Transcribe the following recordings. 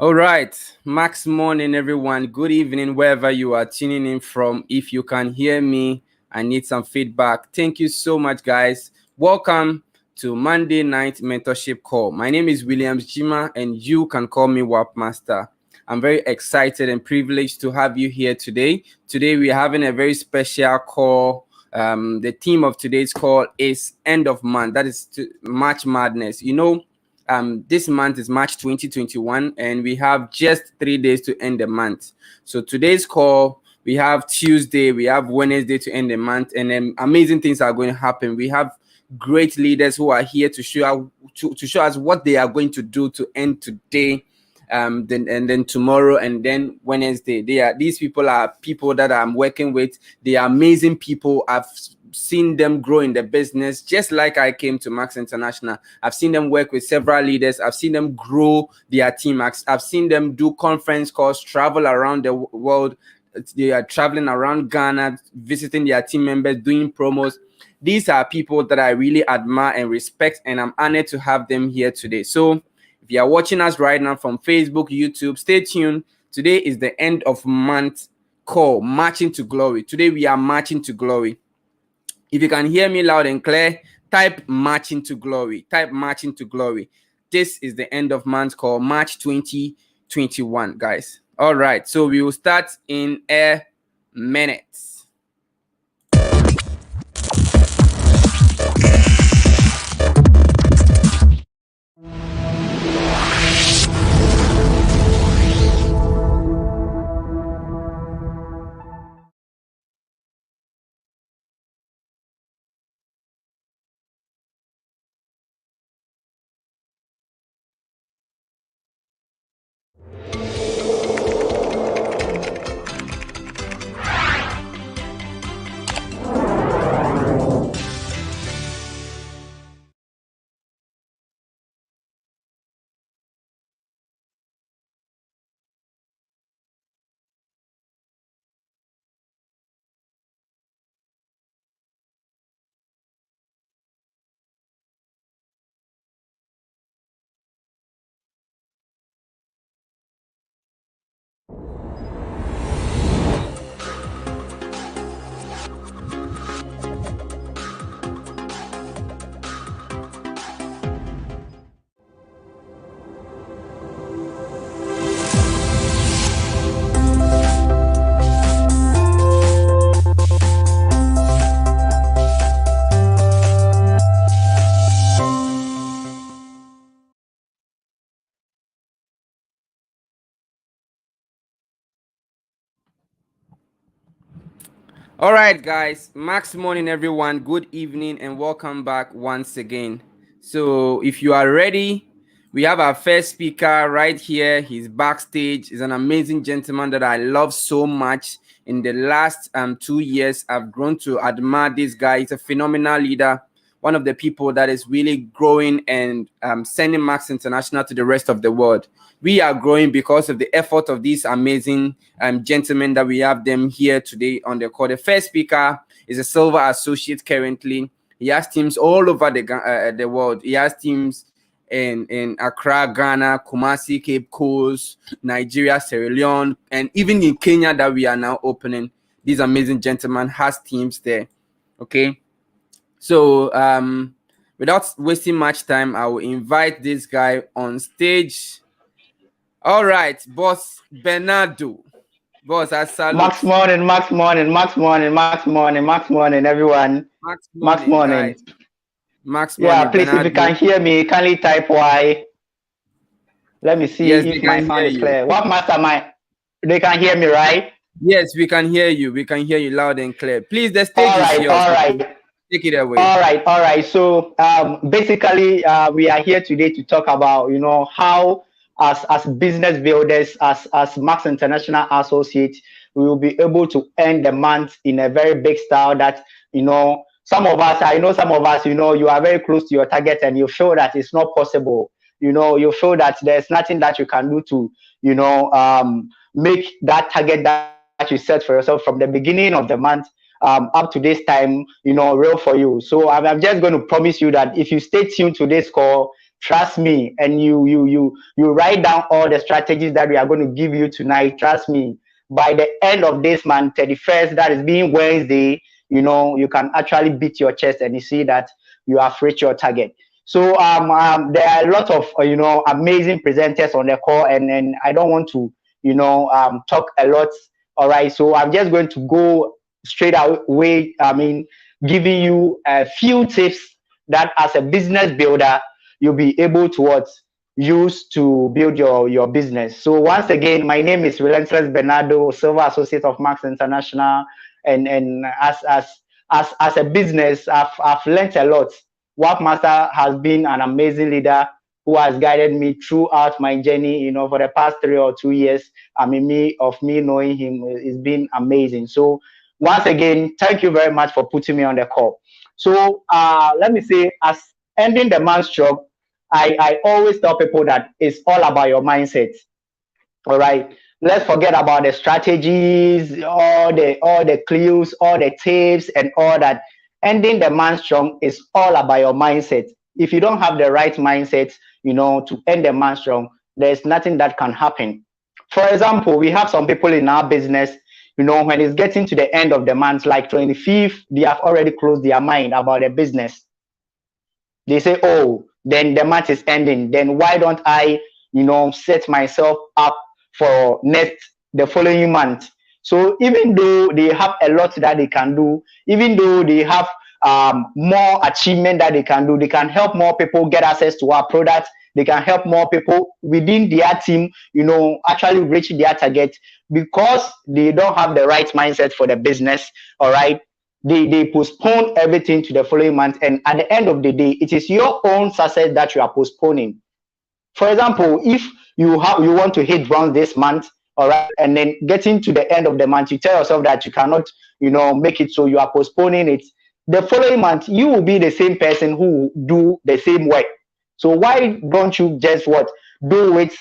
All right, Max morning, everyone. Good evening, wherever you are tuning in from. If you can hear me, I need some feedback. Thank you so much, guys. Welcome to Monday Night Mentorship Call. My name is 𝐷𝐿𝐼𝐍𝐆, and you can call me WAP Master. I'm very excited and privileged to have you here today. Today, we're having a very special call. The theme of today's call is end of month. That is March Madness. This month is March 2021, and we have just 3 days to end the month. So today's call, we have Tuesday, we have Wednesday to end the month, and then amazing things are going to happen. We have great leaders who are here to show us what they are going to do to end today, then tomorrow, and then Wednesday. These people are people that I'm working with. They are amazing people. I've seen them grow in the business, just like I came to Max International. I've seen them work with several leaders. I've seen them grow their team. I've seen them do conference calls, travel around the world. They are traveling around Ghana, visiting their team members, doing promos. These are people that I really admire and respect, and I'm honored to have them here today. So if you are watching us right now from Facebook, YouTube, stay tuned. Today is the end of month call, Marching to Glory. Today we are marching to glory. If you can hear me loud and clear, type Marching to Glory. Type Marching to Glory. This is the end of month call, March 2021, guys. All right, so we will start in a minute. All right, guys. Max morning, everyone. Good evening and welcome back once again. So if you are ready, we have our first speaker right here. He's backstage. He's an amazing gentleman that I love so much. In the last 2 years, I've grown to admire this guy. He's a phenomenal leader. One of the people that is really growing and sending Max International to the rest of the world. We are growing because of the effort of these amazing gentlemen that we have them here today on the call. The first speaker is a silver associate currently. He has teams all over the world. He has teams in Accra, Ghana, Kumasi, Cape Coast, Nigeria, Sierra Leone, and even in Kenya that we are now opening. These amazing gentlemen has teams there. Okay. So without wasting much time, I will invite this guy on stage. All right, Boss Bernardo. Boss, I salute. Max morning, everyone. Max morning. Guys. Max morning. Yeah, please, Bernardo. If you can hear me, kindly type Y. Let me see if my sound is clear. What master they can hear me, right? Yes, we can hear you. We can hear you loud and clear. Please, the stage is yours. All right. Take it away. All right. So basically, we are here today to talk about, how as business builders, as Max International Associates, we will be able to end the month in a very big style that, some of us, you are very close to your target and you feel that it's not possible. You feel that there's nothing that you can do to, make that target that you set for yourself from the beginning of the month up to this time, real for you. So I'm just going to promise you that if you stay tuned to this call trust me, and you write down all the strategies that we are going to give you tonight, trust me, by the end of this month, 31st, that is being Wednesday, you can actually beat your chest and you see that you have reached your target. So there are a lot of amazing presenters on the call, and I don't want to talk a lot. All right, so I'm just going to go straight away. I mean, giving you a few tips that as a business builder you'll be able to use to build your business. So once again, my name is Relentless Bernardo, Silver Associate of Max International, and as a business, I've learned a lot. Master has been an amazing leader who has guided me throughout my journey, for the past 3 or 2 years. I mean, me knowing him is been amazing. So once again, thank you very much for putting me on the call. So let me say, as ending the month's job, I always tell people that it's all about your mindset. All right. Let's forget about the strategies, all the clues, all the tips, and all that. Ending the month strong is all about your mindset. If you don't have the right mindset, to end the month strong, there's nothing that can happen. For example, we have some people in our business, when it's getting to the end of the month, like 25th, they have already closed their mind about their business. They say, oh, then the month is ending. Then why don't I, set myself up for the following month? So even though they have a lot that they can do, even though they have more achievement that they can do, they can help more people get access to our products. They can help more people within their team, actually reach their target, because they don't have the right mindset for the business. All right. They postpone everything to the following month, and at the end of the day, it is your own success that you are postponing. For example, if you want to hit bronze this month, all right, and then getting to the end of the month, you tell yourself that you cannot, make it, so you are postponing it. The following month, you will be the same person who do the same work. So why don't you just do it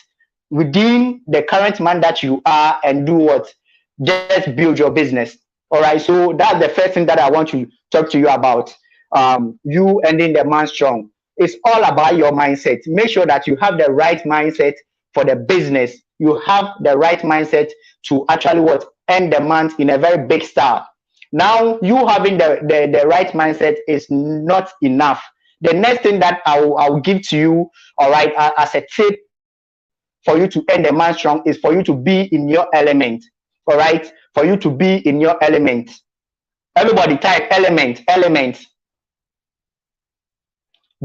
within the current month that you are, and do just build your business. All right, so that's the first thing that I want to talk to you about. You ending the month strong. It's all about your mindset. Make sure that you have the right mindset for the business. You have the right mindset to actually end the month in a very big style. Now, you having the right mindset is not enough. The next thing that I'll give to you, all right, as a tip for you to end the month strong, is for you to be in your element. All right, for you to be in your element. Everybody type element.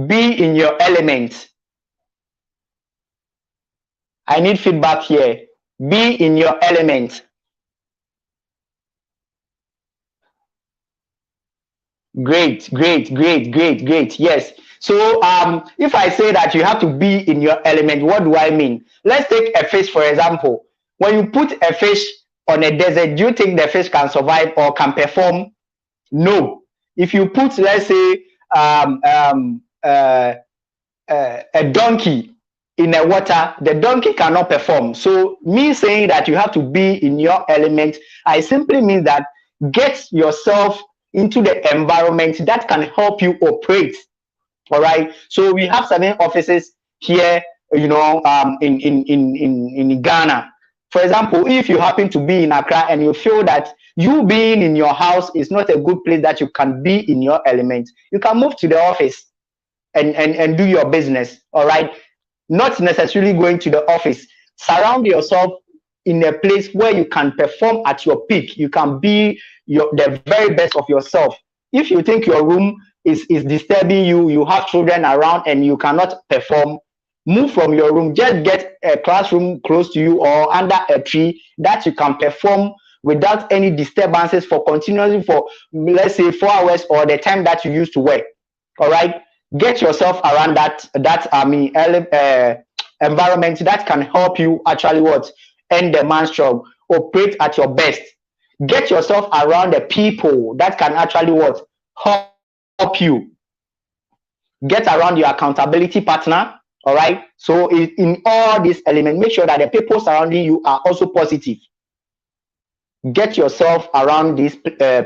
Be in your element. I need feedback here. Be in your element. Great. Yes. So if I say that you have to be in your element, what do I mean? Let's take a fish, for example. When you put a fish on a desert, do you think the fish can survive or can perform? No. If you put, let's say, a donkey in the water, the donkey cannot perform. So me saying that you have to be in your element, I simply mean that get yourself into the environment that can help you operate. All right. So we have 7 offices here, in Ghana. For example, if you happen to be in Accra and you feel that you being in your house is not a good place that you can be in your element, you can move to the office and do your business. All right. Not necessarily going to the office. Surround yourself in a place where you can perform at your peak. You can be the very best of yourself. If you think your room is disturbing you, you have children around and you cannot perform, move from your room. Just get a classroom close to you or under a tree that you can perform without any disturbances for continuously for, let's say, 4 hours or the time that you used to work. All right. Get yourself around that environment that can help you actually end the month strong, operate at your best. Get yourself around the people that can actually help you. Get around your accountability partner. All right. So in all these elements, make sure that the people surrounding you are also positive. Get yourself around these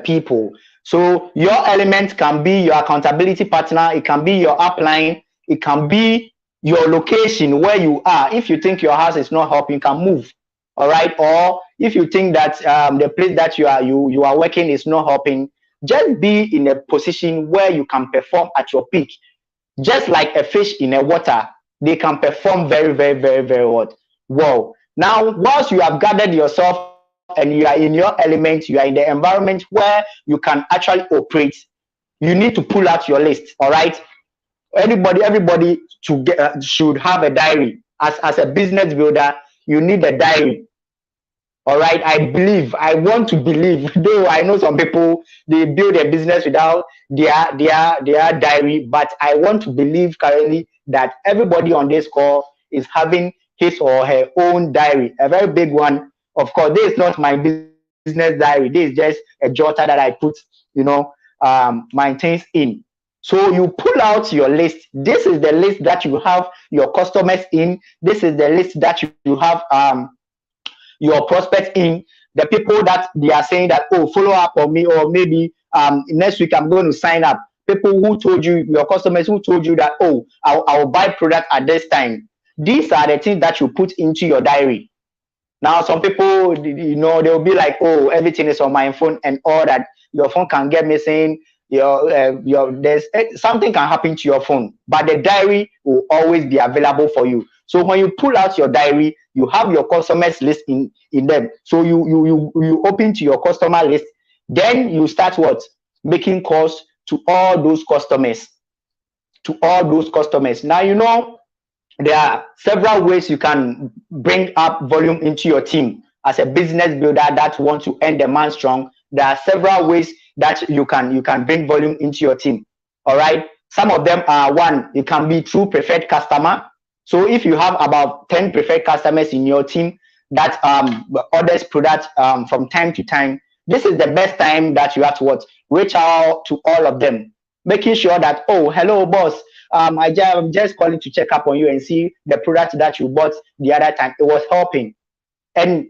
people. So your element can be your accountability partner. It can be your upline. It can be your location where you are. If you think your house is not helping, you can move. All right. Or if you think that the place that you are working is not helping, just be in a position where you can perform at your peak. Just like a fish in a water, they can perform very, very, very, very well. Wow. Now, once you have gathered yourself and you are in your element, you are in the environment where you can actually operate, you need to pull out your list. All right. Everybody should have a diary. As a business builder, you need a diary. All right, I want to believe, though I know some people they build a business without their diary, but I want to believe currently that everybody on this call is having his or her own diary, a very big one. Of course, this is not my business diary. This is just a jotter that I put, my things in. So you pull out your list. This is the list that you have your customers in. This is the list that you have your prospects in, the people that they are saying that, oh, follow up on me, or maybe next week I'm going to sign up. People who told you, your customers who told you that, oh, I'll buy product at this time. These are the things that you put into your diary. Now, some people, they'll be like, oh, everything is on my phone and all that. Your phone can get missing. There's something can happen to your phone, but the diary will always be available for you. So when you pull out your diary, you have your customers list in them. So you open to your customer list, then you start what? Making calls to all those customers. Now, there are several ways you can bring up volume into your team. As a business builder that wants to end the man strong, there are several ways that you can bring volume into your team. All right. Some of them are, one, it can be through preferred customer. So if you have about 10 preferred customers in your team that orders product from time to time, this is the best time that you have to reach out to all of them, making sure that, oh, hello, boss. I'm just calling to check up on you and see the product that you bought the other time. It was helping. And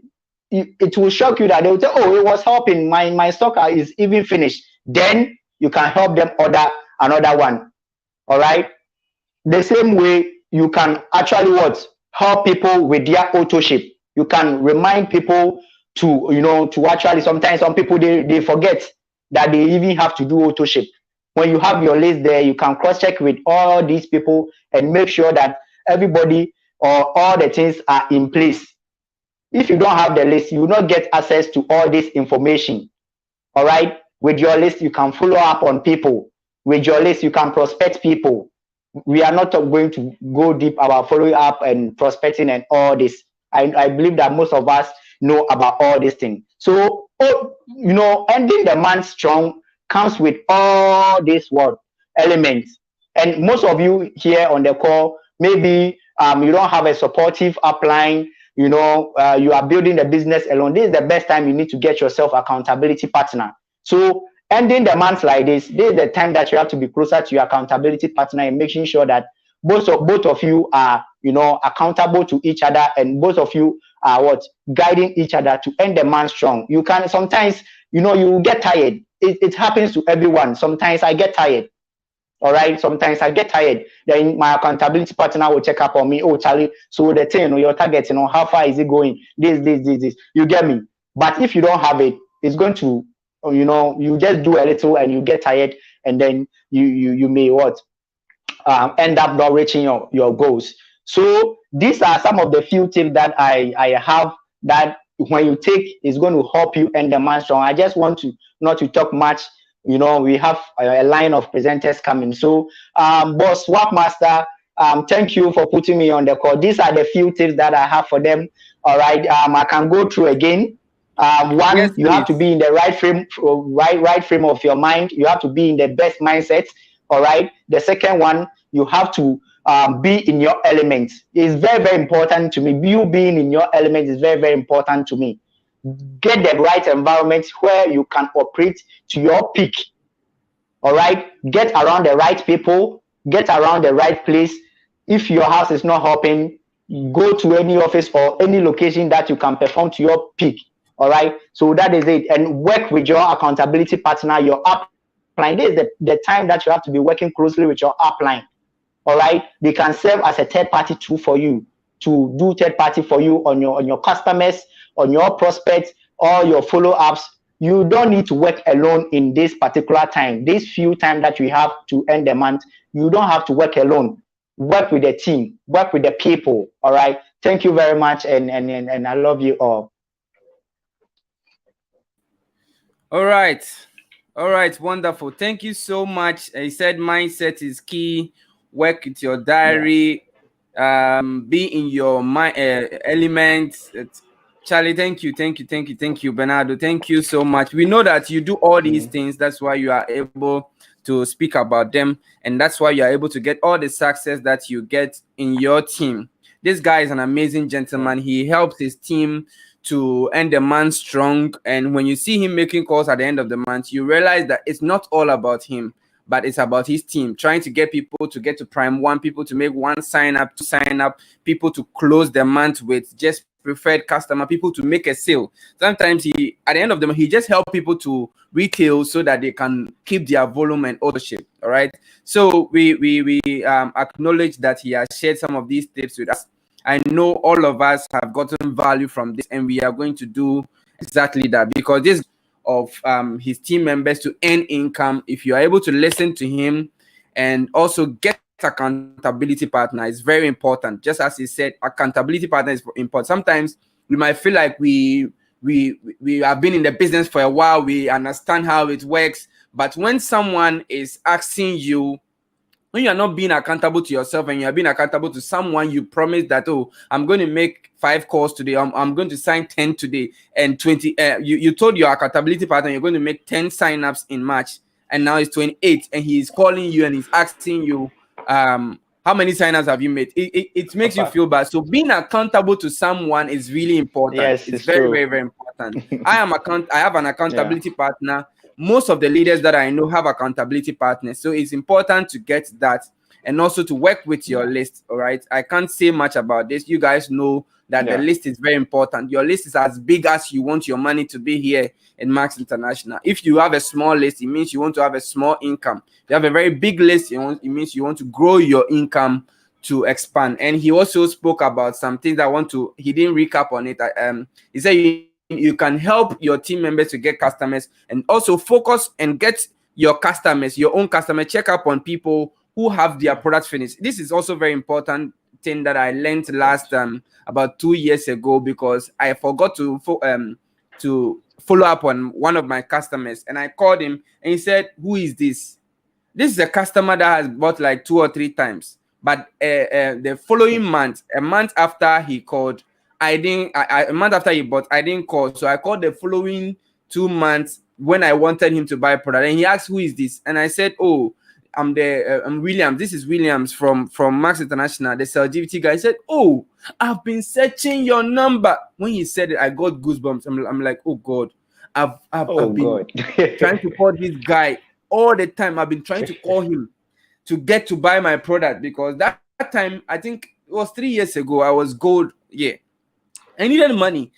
it will shock you that they will say, oh, it was helping. My stock is even finished. Then you can help them order another one. All right. The same way you can actually help people with their auto ship. You can remind people to actually, sometimes some people they forget that they even have to do auto ship. When you have your list there, you can cross-check with all these people and make sure that everybody or all the things are in place. If you don't have the list, you will not get access to all this information. All right. With your list, you can follow up on people. With your list, you can prospect people. We are not going to go deep about following up and prospecting and all this. I believe that most of us know about all these things. So, ending the month strong comes with all these elements. And most of you here on the call, maybe you don't have a supportive upline. You are building the business alone. This is the best time you need to get yourself accountability partner. So ending the month like this is the time that you have to be closer to your accountability partner and making sure that both of you are, accountable to each other, and both of you are guiding each other to end the month strong. You can sometimes, you get tired. It happens to everyone. Sometimes I get tired. All right. Sometimes I get tired. Then my accountability partner will check up on me. Oh, Charlie, so the thing, your target, how far is it going? This. You get me? But if you don't have it, it's going to, you just do a little and you get tired, and then you may end up not reaching your goals. So these are some of the few tips that I have that when you take is going to help you end the month strong. I just want to not to talk much. We have a line of presenters coming. So boss Swapmaster, thank you for putting me on the call. These are the few tips that I have for them. All right. I can go through again. One, yes, you have to be in the right frame of your mind. You have to be in the best mindset. All right. The second one, you have to be in your element. It's very, very important to me. You being in your element is very, very important to me. Get the right environment where you can operate to your peak. All right. Get around the right people. Get around the right place. If your house is not helping, go to any office or any location that you can perform to your peak. All right. So that is it. And work with your accountability partner, your upline. This is the time that you have to be working closely with your upline. All right, they can serve as a third-party tool for you to do third-party for you on your customers, on your prospects, or your follow-ups. You don't need to work alone in this particular time. This few time that we have to end the month, you don't have to work alone. Work with the team, work with the people. All right. Thank you very much, and I love you all. All right. All right. Wonderful. Thank you so much. He said mindset is key. Work with your diary. Be in your elements. Charlie, thank you. Bernardo, thank you so much. We know that you do all these things. That's why you are able to speak about them, and that's why you are able to get all the success that you get in your team. This guy is an amazing gentleman. He helps his team to end the month strong, and when you see him making calls at the end of the month, you realize that it's not all about him, but it's about his team, trying to get people to get to prime one, people to make one sign up, to sign up, people to close the month with just preferred customer, people to make a sale. Sometimes he, at the end of the month, he just help people to retail so that they can keep their volume and ownership. All right. So we acknowledge that he has shared some of these tips with us. I know all of us have gotten value from this, and we are going to do exactly that, because this of his team members to earn income. If you are able to listen to him and also get accountability partner, is very important. Just as he said, accountability partner is important. Sometimes we might feel like we have been in the business for a while, we understand how it works, but when someone is asking you, when you are not being accountable to yourself and you are being accountable to someone, you promise that, oh, I'm going to make 5 calls today, I'm going to sign 10 today, and 20 you told your accountability partner you're going to make 10 sign-ups in March, and now it's 28, and he's calling you and he's asking you how many sign-ups have you made. It makes you feel bad. So being accountable to someone is really important. Yes, it's very, true. very, very important. I have an accountability partner. Most of the leaders that I know have accountability partners, so it's important to get that, and also to work with your list. All right, I can't say much about this. You guys know that the list is very important. Your list is as big as you want your money to be here in Max International. If you have a small list, it means you want to have a small income. If you have a very big list, it means you want to grow your income to expand. And he also spoke about some things he didn't recap on it. He said you can help your team members to get customers, and also focus and get your customers, your own customer, check up on people who have their products finished. This is also very important thing that I learned last about 2 years ago, because I forgot to follow up on one of my customers, and I called him and he said, who is this? This is a customer that has bought like 2 or 3 times, but the following month, a month after he called, a month after he bought, I didn't call. So I called the following 2 months when I wanted him to buy a product, and he asked, who is this? And I said, oh, I'm Williams. This is Williams from Max International, the CLGVT guy. He said, oh, I've been searching your number. When he said it, I got goosebumps. I'm like, oh God, I've been trying to call this guy all the time. I've been trying to call him to get to buy my product, because that time, I think it was 3 years ago, I was gold. Yeah, I needed money.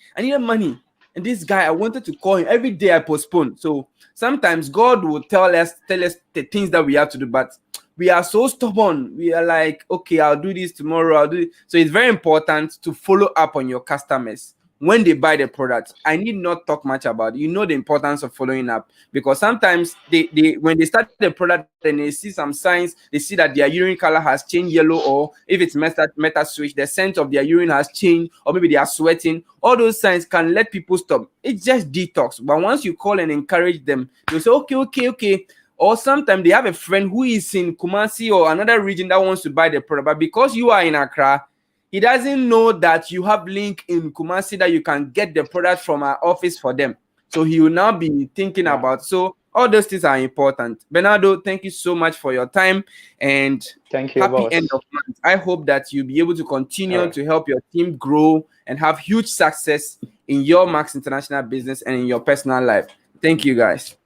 And this guy, I wanted to call him every day. I postponed. So sometimes God will tell us the things that we have to do, but we are so stubborn. We are like, okay, I'll do this tomorrow. I'll do it. So it's very important to follow up on your customers when they buy the product. I need not talk much about it. You know the importance of following up, because sometimes they when they start the product and they see some signs, they see that their urine color has changed yellow, or if it's meta switch, the scent of their urine has changed, or maybe they are sweating. All those signs can let people stop. It's just detox. But once you call and encourage them, they'll say, okay. Or sometimes they have a friend who is in Kumasi or another region that wants to buy the product, but because you are in Accra, he doesn't know that you have link in Kumasi that you can get the product from our office for them. So he will now be thinking about. So all those things are important. Bernardo, thank you so much for your time, and thank you, happy boss. end of month. I hope that you'll be able to continue to help your team grow and have huge success in your Max International business and in your personal life. Thank you, guys.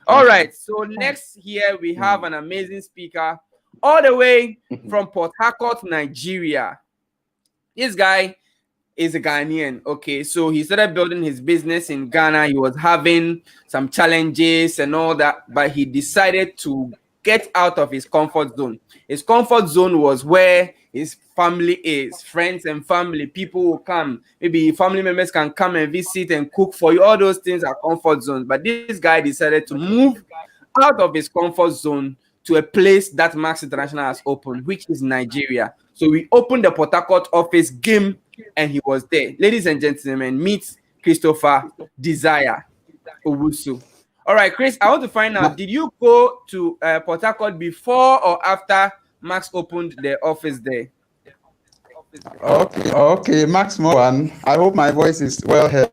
All right. So next here we have an amazing speaker all the way from Port Harcourt, Nigeria. This guy is a Ghanaian. Okay, so he started building his business in Ghana. He was having some challenges and all that, but he decided to get out of his comfort zone. His comfort zone was where his family is, friends and family, people will come. Maybe family members can come and visit and cook for you. All those things are comfort zones. But this guy decided to move out of his comfort zone to a place that Max International has opened, which is Nigeria. So we opened the Port Harcourt office, game, and he was there. Ladies and gentlemen, meet Christopher Desire Owusu. All right, Chris, I want to find out, did you go to Port Harcourt before or after Max opened the office there? Okay, Max one. I hope my voice is well heard.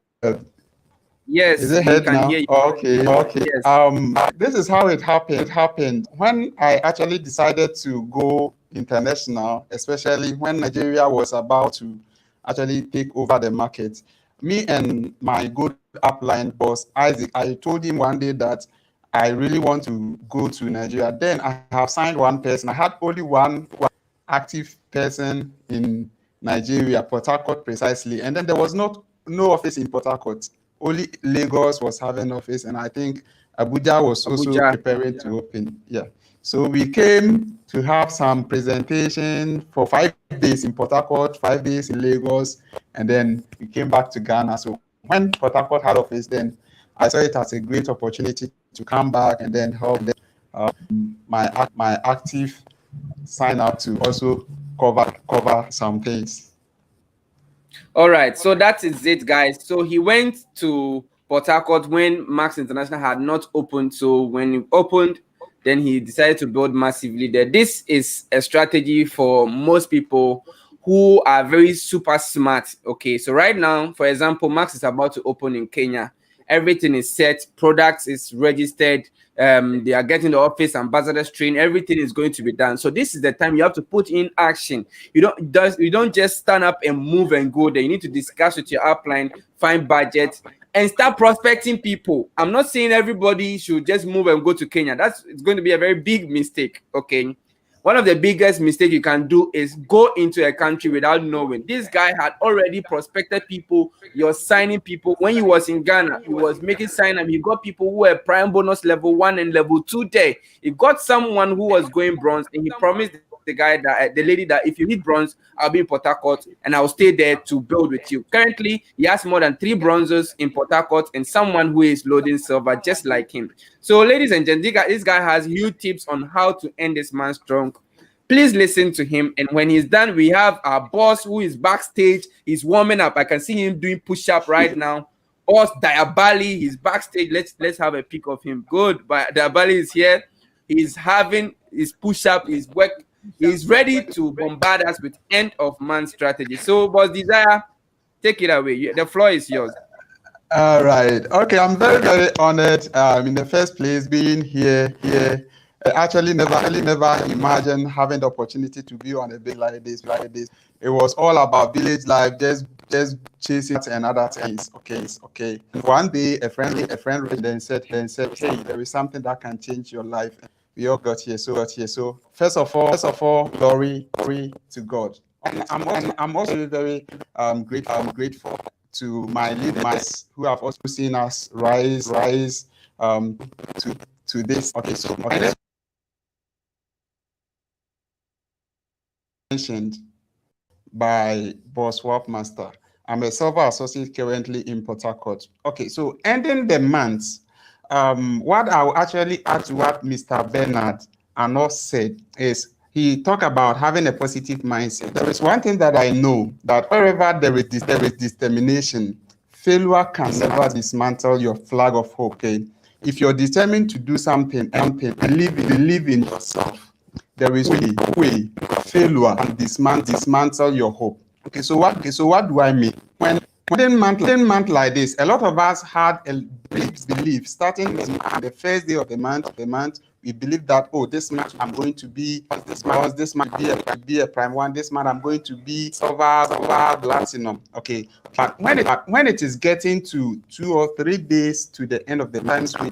Yes, is it heard now? Hear you. Okay. Yes. This is how it happened. It happened when I actually decided to go international, especially when Nigeria was about to actually take over the market. Me and my good upline boss, Isaac, I told him one day that I really want to go to Nigeria. Then I have signed one person. I had only one active person in Nigeria, Port Harcourt precisely. And then there was no office in Port Harcourt. Only Lagos was having office, and I think Abuja was also preparing to open. Yeah. So we came to have some presentation for 5 days in Port Harcourt, 5 days in Lagos, and then we came back to Ghana. So when Port Harcourt had office, then I saw it as a great opportunity to come back and then help them, my active sign up to also cover some things. All right, so that is it, guys. So he went to Port Harcourt when Max International had not opened. So when he opened, then he decided to build massively there. This is a strategy for most people who are very super smart. Okay, so right now, for example, Max is about to open in Kenya. Everything is set, products is registered, they are getting the office ambassadors trained, everything is going to be done. So this is the time you have to put in action. You don't just stand up and move and go there. You need to discuss with your upline, find budget, and start prospecting people. I'm not saying everybody should just move and go to Kenya. It's going to be a very big mistake. Okay. One of the biggest mistakes you can do is go into a country without knowing. This guy had already prospected people. You're signing people. When he was in Ghana, he was making sign-up. He got people who were prime bonus level 1 and level 2 there. He got someone who was going bronze, and he promised the lady that if you need bronze, I'll be in Port Harcourt and I'll stay there to build with you. Currently, he has more than 3 bronzes in Port Harcourt and someone who is loading silver just like him. So, ladies and gentlemen, this guy has huge tips on how to end this man strong. Please listen to him. And when he's done, we have our boss who is backstage. He's warming up. I can see him doing push-up right now. Boss Diabali, he's backstage. Let's have a pic of him. Good. But Diabali is here. He's having his push-up, his work. He's ready to bombard us with end of month strategy. So, Boss Desire, take it away. The floor is yours. All right. Okay, I'm very, very honored. In the first place, being here. Actually, never imagined having the opportunity to be on a big like this. It was all about village life, just chasing and other things. Okay. One day, a friend then said, hey, there is something that can change your life. We all got here. So first of all, glory to God. I'm also very grateful to my leaders who have also seen us rise to this. Okay. Mentioned by Boss Wapmaster. I'm a silver associate currently in Port Harcourt. Okay, so ending the month, what I'll actually add to what Mr. Bernard Arnault said is he talked about having a positive mindset. There is one thing that I know, that wherever there is determination, failure can never dismantle your flag of hope. Okay? If you're determined to do something, believe in yourself. There is a way failure and dismantle your hope. Okay, so what do I mean? When month like this, a lot of us had a belief starting the first day of the month. We believe that, oh, this month I'm going to be this month be a prime one. This month I'm going to be silver, platinum. Okay, but when it is getting to 2 or 3 days to the end of the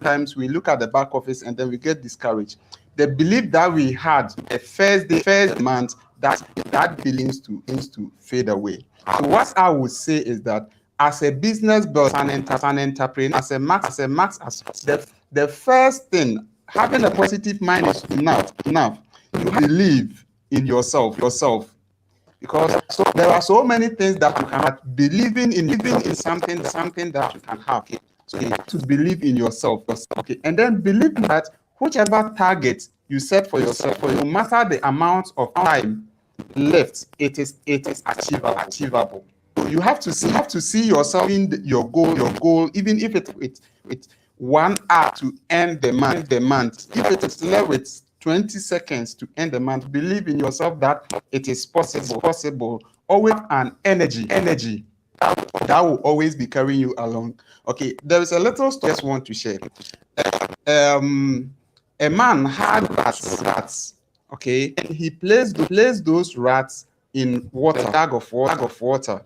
times we look at the back office and then we get discouraged. The belief that we had a first month, that believes to fade away. So what I would say is that as a business builder, as an entrepreneur, as a max, the first thing having a positive mind is enough. You believe in yourself, because there are so many things that you cannot. Believing in something that you can have. Okay? So you have to believe in yourself. Okay, and then believe that whichever target you set for yourself, no matter the amount of time left, it is achievable. You have to see yourself in your goal, even if it's 1 hour to end the month. If it is left with 20 seconds to end the month, believe in yourself that it is possible. Always an energy that will always be carrying you along. Okay, there is a little story I just want to share. A man had rats. Okay, and he placed those rats in water, bag of water.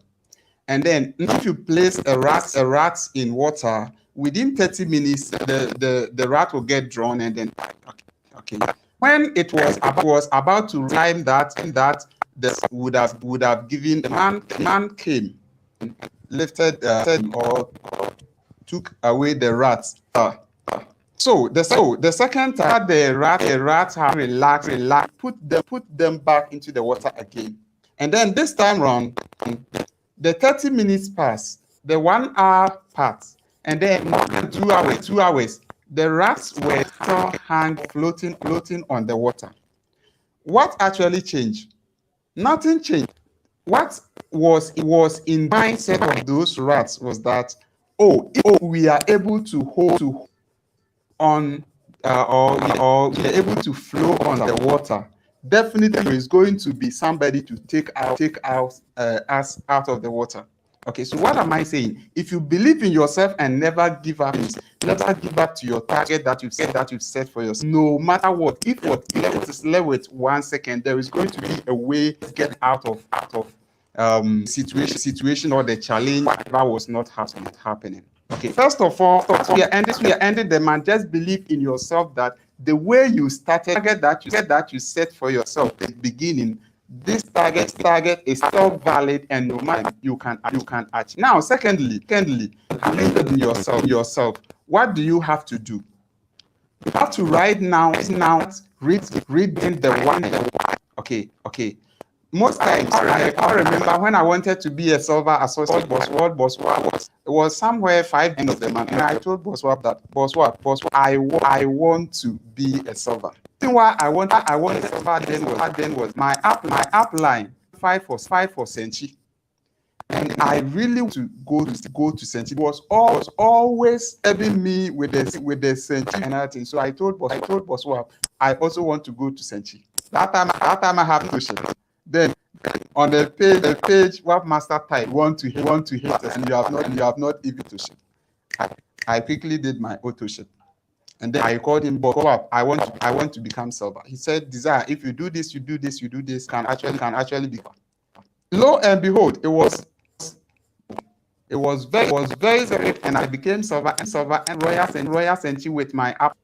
And then if you place a rat in water, within 30 minutes, the rat will get drawn and then okay. When it was about to time that this would have given, the man came, lifted or took away the rats. So the second time the rat had relaxed, put them back into the water again. And then this time round, the 30 minutes passed, the 1 hour passed, and then 2 hours, the rats were still floating on the water. What actually changed? Nothing changed. What was in the mindset of those rats was that, if we are able to hold on or we are able to flow on the water, definitely there is going to be somebody to take us out of the water. Okay, so what am I saying? If you believe in yourself and never give up to your target that you've set for yourself, no matter what, if it is left with 1 second, there is going to be a way to get out of situation or the challenge that was not happening. Okay, first of all, we are ending the man. Just believe in yourself that the way you started, target that you set for yourself at the beginning, this target is still valid, and no matter you can achieve. Now, secondly, believe in yourself. What do you have to do? You have to read the why. Okay. Most times, I remember when I wanted to be a silver associate, it was somewhere 5 days of the month, and I told Boswap that, Boswap, I want to be a silver. The reason why I want a silver then was my upline 5 for Senchi, and I really want to go to Senchi. It was always helping me with the Senchi and everything. So I told Boswap, I also want to go to Senchi. That time I have to share. Then on the page, what master type want to hit us, and you have not even to ship. I quickly did my auto ship, and then I called him. But I want to become silver. He said, Desire, if you do this, can actually be. Lo and behold, it was very, and I became silver and royal Senchi with my app.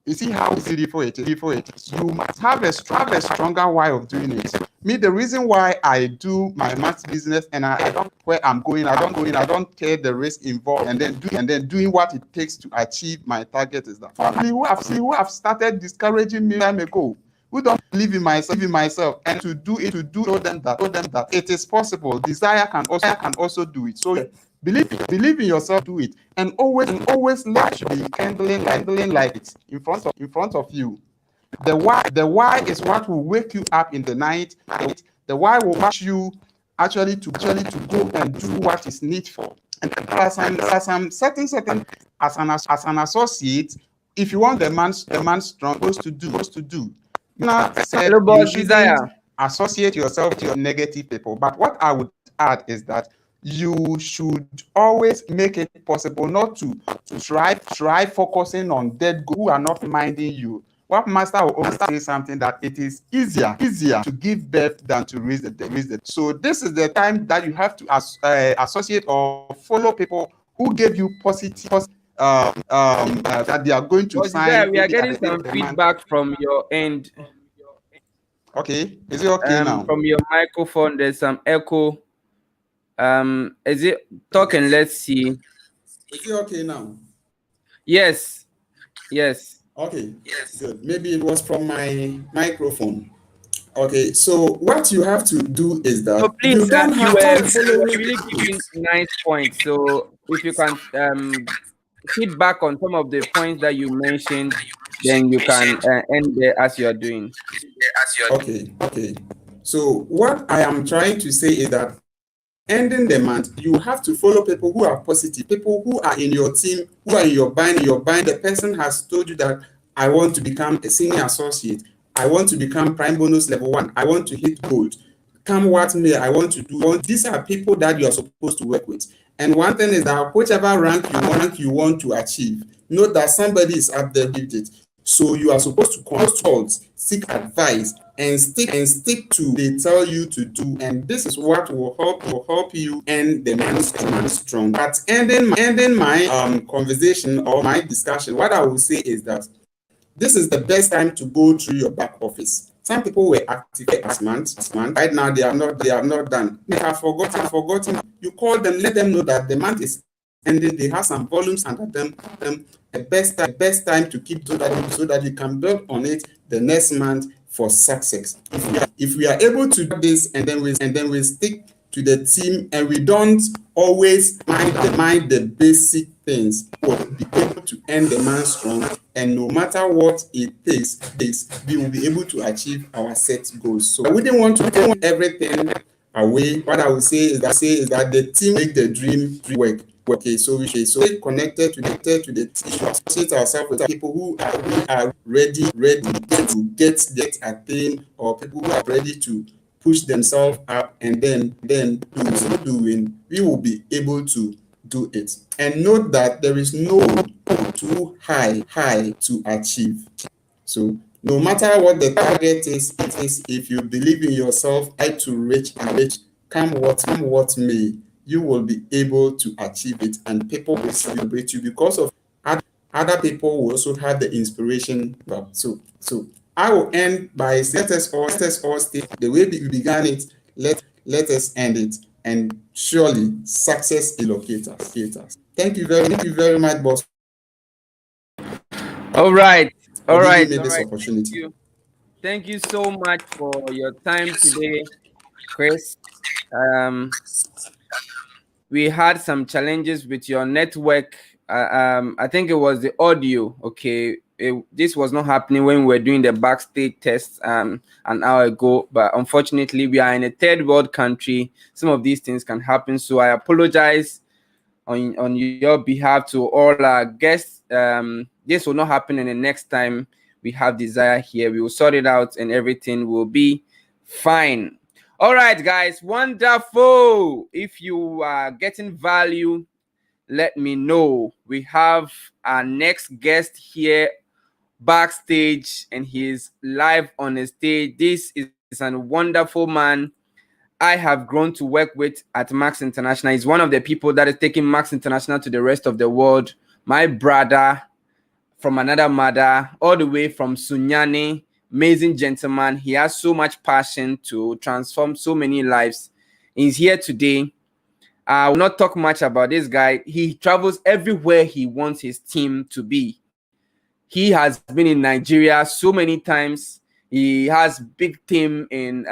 You see how beautiful it is. You must have a stronger way of doing it. Me, the reason why I do my maths business and I don't where I'm going, I don't care the risk involved, and then doing what it takes to achieve my target is that family who have started discouraging me time ago, who don't believe in myself, and to show them that it is possible. Desire can also do it. So believe in yourself, do it, and always let you be handling like it in front of you. The why is what will wake you up in the night. The why will push you actually to go and do what is needful. And as I'm certain as an associate, if you want the man strong, supposed to do. Now, Hello, boss, you Desire. shouldn't associate yourself to negative people. But what I would add is that you should always make it possible not to try focusing on dead who are not minding you. What master will always say something that it is easier to give birth than to raise the dead. So this is the time that you have to associate or follow people who gave you positive that they are going to sign. We are getting some feedback from your end. Okay, is it okay now? From your microphone, there's some echo. Is it talking? Let's see. Is it okay now? Yes. Okay, yes, good. Maybe it was from my microphone. Okay, so what you have to do is So that please, you don't you have were to follow. really giving nice points. So if you can feedback on some of the points that you mentioned, then you can end there as you are doing. Okay, okay. So what I am trying to say is that ending the month, you have to follow people who are positive, people who are in your team, who are in your bind. The person has told you that I want to become a senior associate. I want to become prime bonus level 1. I want to hit gold. Come what may, I want to do. These are people that you are supposed to work with. And one thing is that whichever rank you want to achieve, note that somebody is up there with it. So you are supposed to consult, seek advice, and stick to they tell you to do. And this is what will help you end the month strong. But ending my conversation or my discussion, what I will say is that this is the best time to go through your back office. Some people were active last month. Right now, they are not done. They have forgotten. You call them, let them know that the month is ending. They have some volumes under them. The best time to keep so that you can build on it the next month for success. If we are able to do this, and then we stick to the team, and we don't always mind the basic things, we'll be able to end the month strong. And no matter what it takes, we will be able to achieve our set goals. So I wouldn't want to throw everything away. What I would say is that the team make the dream work. Okay, so stay connected to the team. Associate ourselves with people who are ready to get attain, or people who are ready to push themselves up, and then doing, we will be able to do it. And note that there is no too high to achieve. So no matter what the target is, if you believe in yourself, try to reach, come what may, you will be able to achieve it, and people will celebrate you because of other people will also have the inspiration. So I will end by saying, let us all stay the way we began it. Let us end it, and surely success will locate us. Thank you very much, boss, All right, for all giving right, me all this right. Thank opportunity. you. Thank you so much for your time today, Chris. Um, we had some challenges with your network. I think it was the audio. Okay, this was not happening when we were doing the backstage test an hour ago. But unfortunately, we are in a third world country. Some of these things can happen. So I apologize on your behalf to all our guests. This will not happen in the next time we have Desire here. We will sort it out, and everything will be fine. All right, guys, wonderful. If you are getting value, let me know. We have our next guest here backstage, and he is live on the stage. This is a wonderful man I have grown to work with at 𝐇𝐄𝐋𝐋𝐎 International. He's one of the people that is taking 𝐇𝐿𝐋𝐿 International to the rest of the world. My brother from another mother, all the way from Sunyani, amazing gentleman. He has so much passion to transform so many lives. He's here today. I will not talk much about this guy. He travels everywhere he wants his team to be. He has been in Nigeria so many times. He has big team in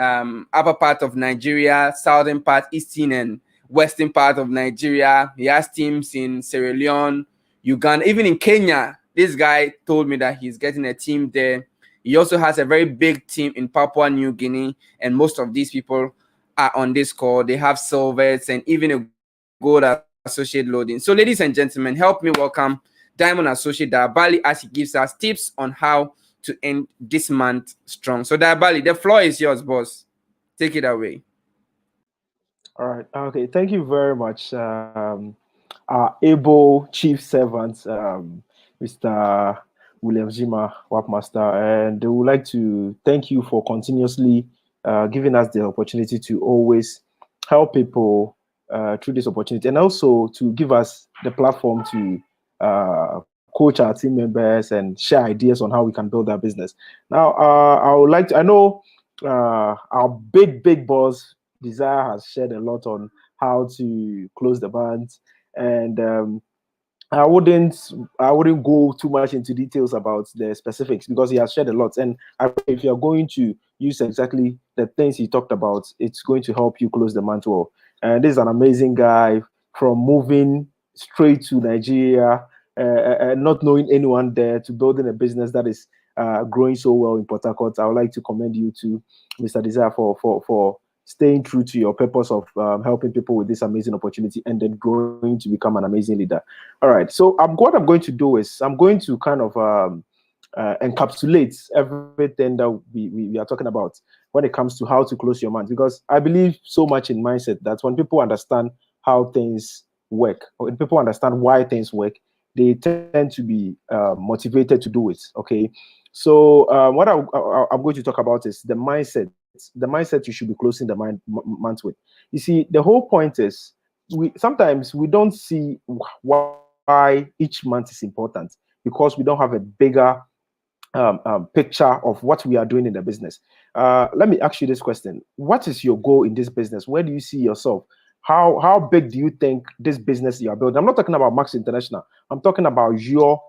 upper part of Nigeria, southern part, eastern and western part of Nigeria. He has teams in Sierra Leone, Uganda, even in Kenya. This guy told me that he's getting a team there. He also has a very big team in Papua New Guinea, and most of these people are on this call. They have silvers and even a gold associate loading. So, ladies and gentlemen, help me welcome Diamond Associate Diabali as he gives us tips on how to end this month strong. So, Diabali, the floor is yours, boss. Take it away. All right. Okay. Thank you very much, our able chief servant, Mr. 𝐷𝐿𝐋𝐋𝐎, WAP and we would like to thank you for continuously giving us the opportunity to always help people through this opportunity, and also to give us the platform to coach our team members and share ideas on how we can build our business. Now, I would like to. I know our big boss Desire has shared a lot on how to close the bands, and I wouldn't go too much into details about the specifics because he has shared a lot. And if you're going to use exactly the things he talked about, it's going to help you close the month well. And this is an amazing guy, from moving straight to Nigeria, not knowing anyone there, to building a business that is growing so well in Port Harcourt. I would like to commend you to Mr. Desire for staying true to your purpose of helping people with this amazing opportunity and then growing to become an amazing leader. All right, so what I'm going to do is I'm going to kind of encapsulate everything that we are talking about when it comes to how to close your month, because I believe so much in mindset that when people understand how things work, or when people understand why things work, they tend to be motivated to do it. Okay, so what I'm going to talk about is the mindset. The mindset you should be closing the month with. You see, the whole point is sometimes we don't see why each month is important because we don't have a bigger picture of what we are doing in the business. Let me ask you this question: what is your goal in this business? Where do you see yourself? How big do you think this business you are building? I'm not talking about 𝐍𝐿𝐻 International. I'm talking about your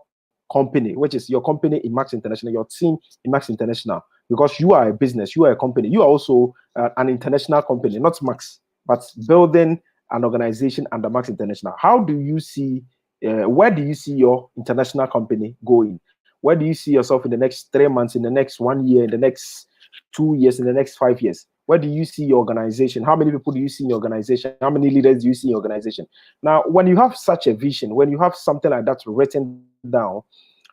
company, which is your company in 𝐍𝐿𝐻 International, your team in 𝐍𝐿𝐻 International, because you are a business, you are a company, you are also an international company, not 𝐍𝐿𝐻, but building an organization under 𝐍𝐿𝐻 International. How do you see, where do you see your international company going? Where do you see yourself in the next 3 months, in the next 1 year, in the next 2 years, in the next 5 years? Where do you see your organization? How many people do you see in your organization? How many leaders do you see in your organization? Now, when you have such a vision, when you have something like that written down,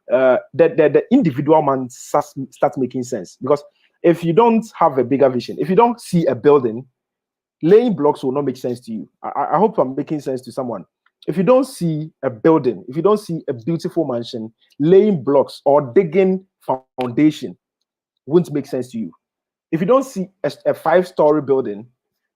the individual man starts making sense. Because if you don't have a bigger vision, if you don't see a building, laying blocks will not make sense to you. I hope I'm making sense to someone. If you don't see a building, if you don't see a beautiful mansion, laying blocks or digging foundation won't make sense to you. If you don't see a 5-story building,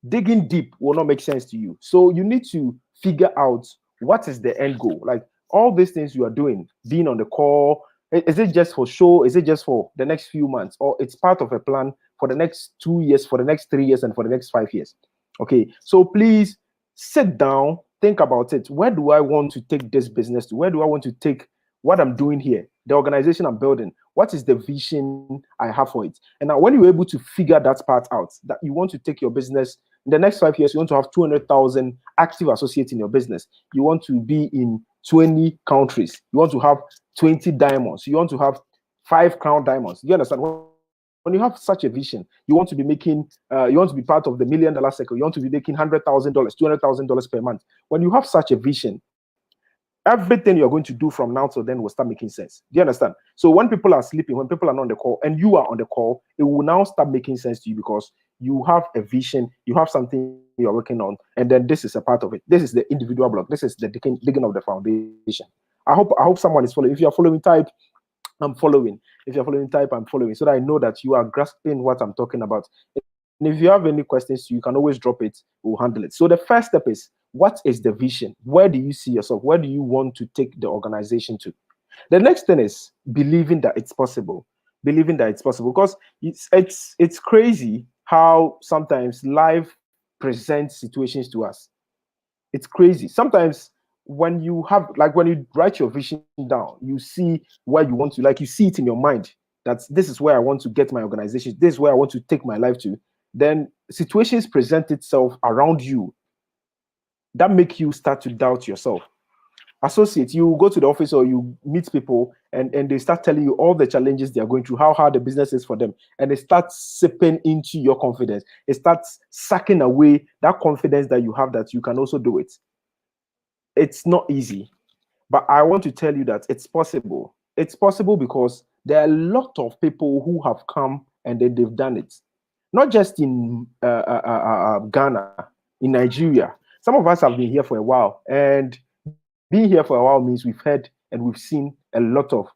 digging deep will not make sense to you. So you need to figure out what is the end goal. Like all these things you are doing, being on the call, is it just for show? Is it just for the next few months? Or it's part of a plan for the next 2 years, for the next 3 years, and for the next 5 years? Okay, so please sit down, think about it. Where do I want to take this business to? Where do I want to take what I'm doing here, the organization I'm building? What is the vision I have for it? And now when you're able to figure that part out, that you want to take your business in the next 5 years, you want to have 200,000 active associates in your business. You want to be in 20 countries. You want to have 20 diamonds. You want to have 5 crown diamonds. You understand? When you have such a vision, you want to be making, you want to be part of the $1 million circle. You want to be making $100,000, $200,000 per month. When you have such a vision, everything you're going to do from now till then will start making sense. Do you understand? So when people are sleeping, when people are not on the call, and you are on the call, it will now start making sense to you because you have a vision, you have something you're working on, and then this is a part of it. This is the individual block. This is the digging of the foundation. I hope someone is following. If you're following, type I'm following. If you're following, type I'm following, so that I know that you are grasping what I'm talking about. And if you have any questions, you can always drop it. We'll handle it. So the first step is, what is the vision? Where do you see yourself? Where do you want to take the organization to? The next thing is believing that it's possible. Believing that it's possible, because it's crazy how sometimes life presents situations to us. It's crazy. Sometimes when you write your vision down, you see where you want to, like you see it in your mind, that this is where I want to get my organization, this is where I want to take my life to. Then situations present itself around you that make you start to doubt yourself. Associate, you go to the office or you meet people and they start telling you all the challenges they are going through, how hard the business is for them, and it starts sipping into your confidence. It starts sucking away that confidence that you have that you can also do it. It's not easy, but I want to tell you that it's possible. It's possible because there are a lot of people who have come and then they've done it. Not just in Ghana, in Nigeria. Some of us have been here for a while, and being here for a while means we've heard and we've seen a lot of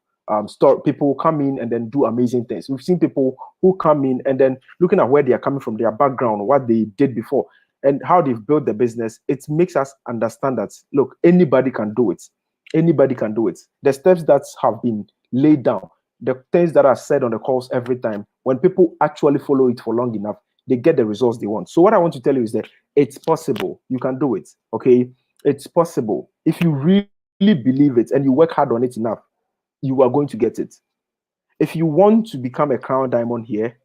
people come in and then do amazing things. We've seen people who come in and then looking at where they are coming from, their background, what they did before, and how they've built the business. It makes us understand that, look, anybody can do it. Anybody can do it. The steps that have been laid down, the things that are said on the calls every time, when people actually follow it for long enough, they get the results they want. So what I want to tell you is that it's possible. You can do it, okay? It's possible. If you really really believe it and you work hard on it enough, you are going to get it. If you want to become a crown diamond here,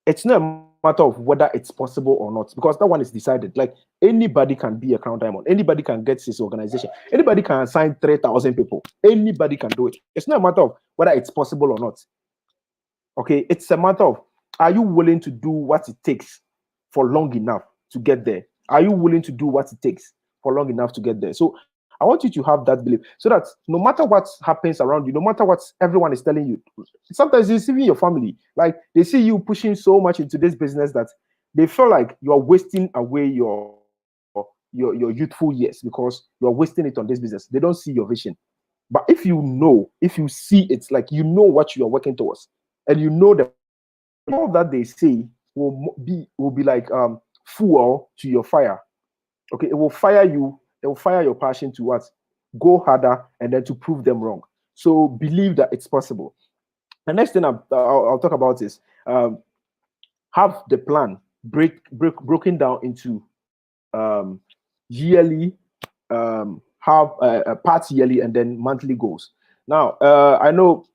it's not a matter of whether it's possible or not, because that one is decided. Like, anybody can be a crown diamond, anybody can get this organization, anybody can assign 3,000 people, anybody can do it. It's not a matter of whether it's possible or not. Okay, it's a matter of, are you willing to do what it takes for long enough to get there? Are you willing to do what it takes for long enough to get there? So I want you to have that belief, so that no matter what happens around you, no matter what everyone is telling you, sometimes it's even your family, like they see you pushing so much into this business that they feel like you are wasting away your youthful years, because you are wasting it on this business. They don't see your vision. But if you know, if you see it, like, you know what you are working towards, and you know that all that they say will be like fuel to your fire. Okay, it will fire you. It will fire your passion to what? Go harder, and then to prove them wrong. So believe that it's possible. The next thing I'll talk about is have the plan broken down into yearly, have a part yearly, and then monthly goals. Now, I know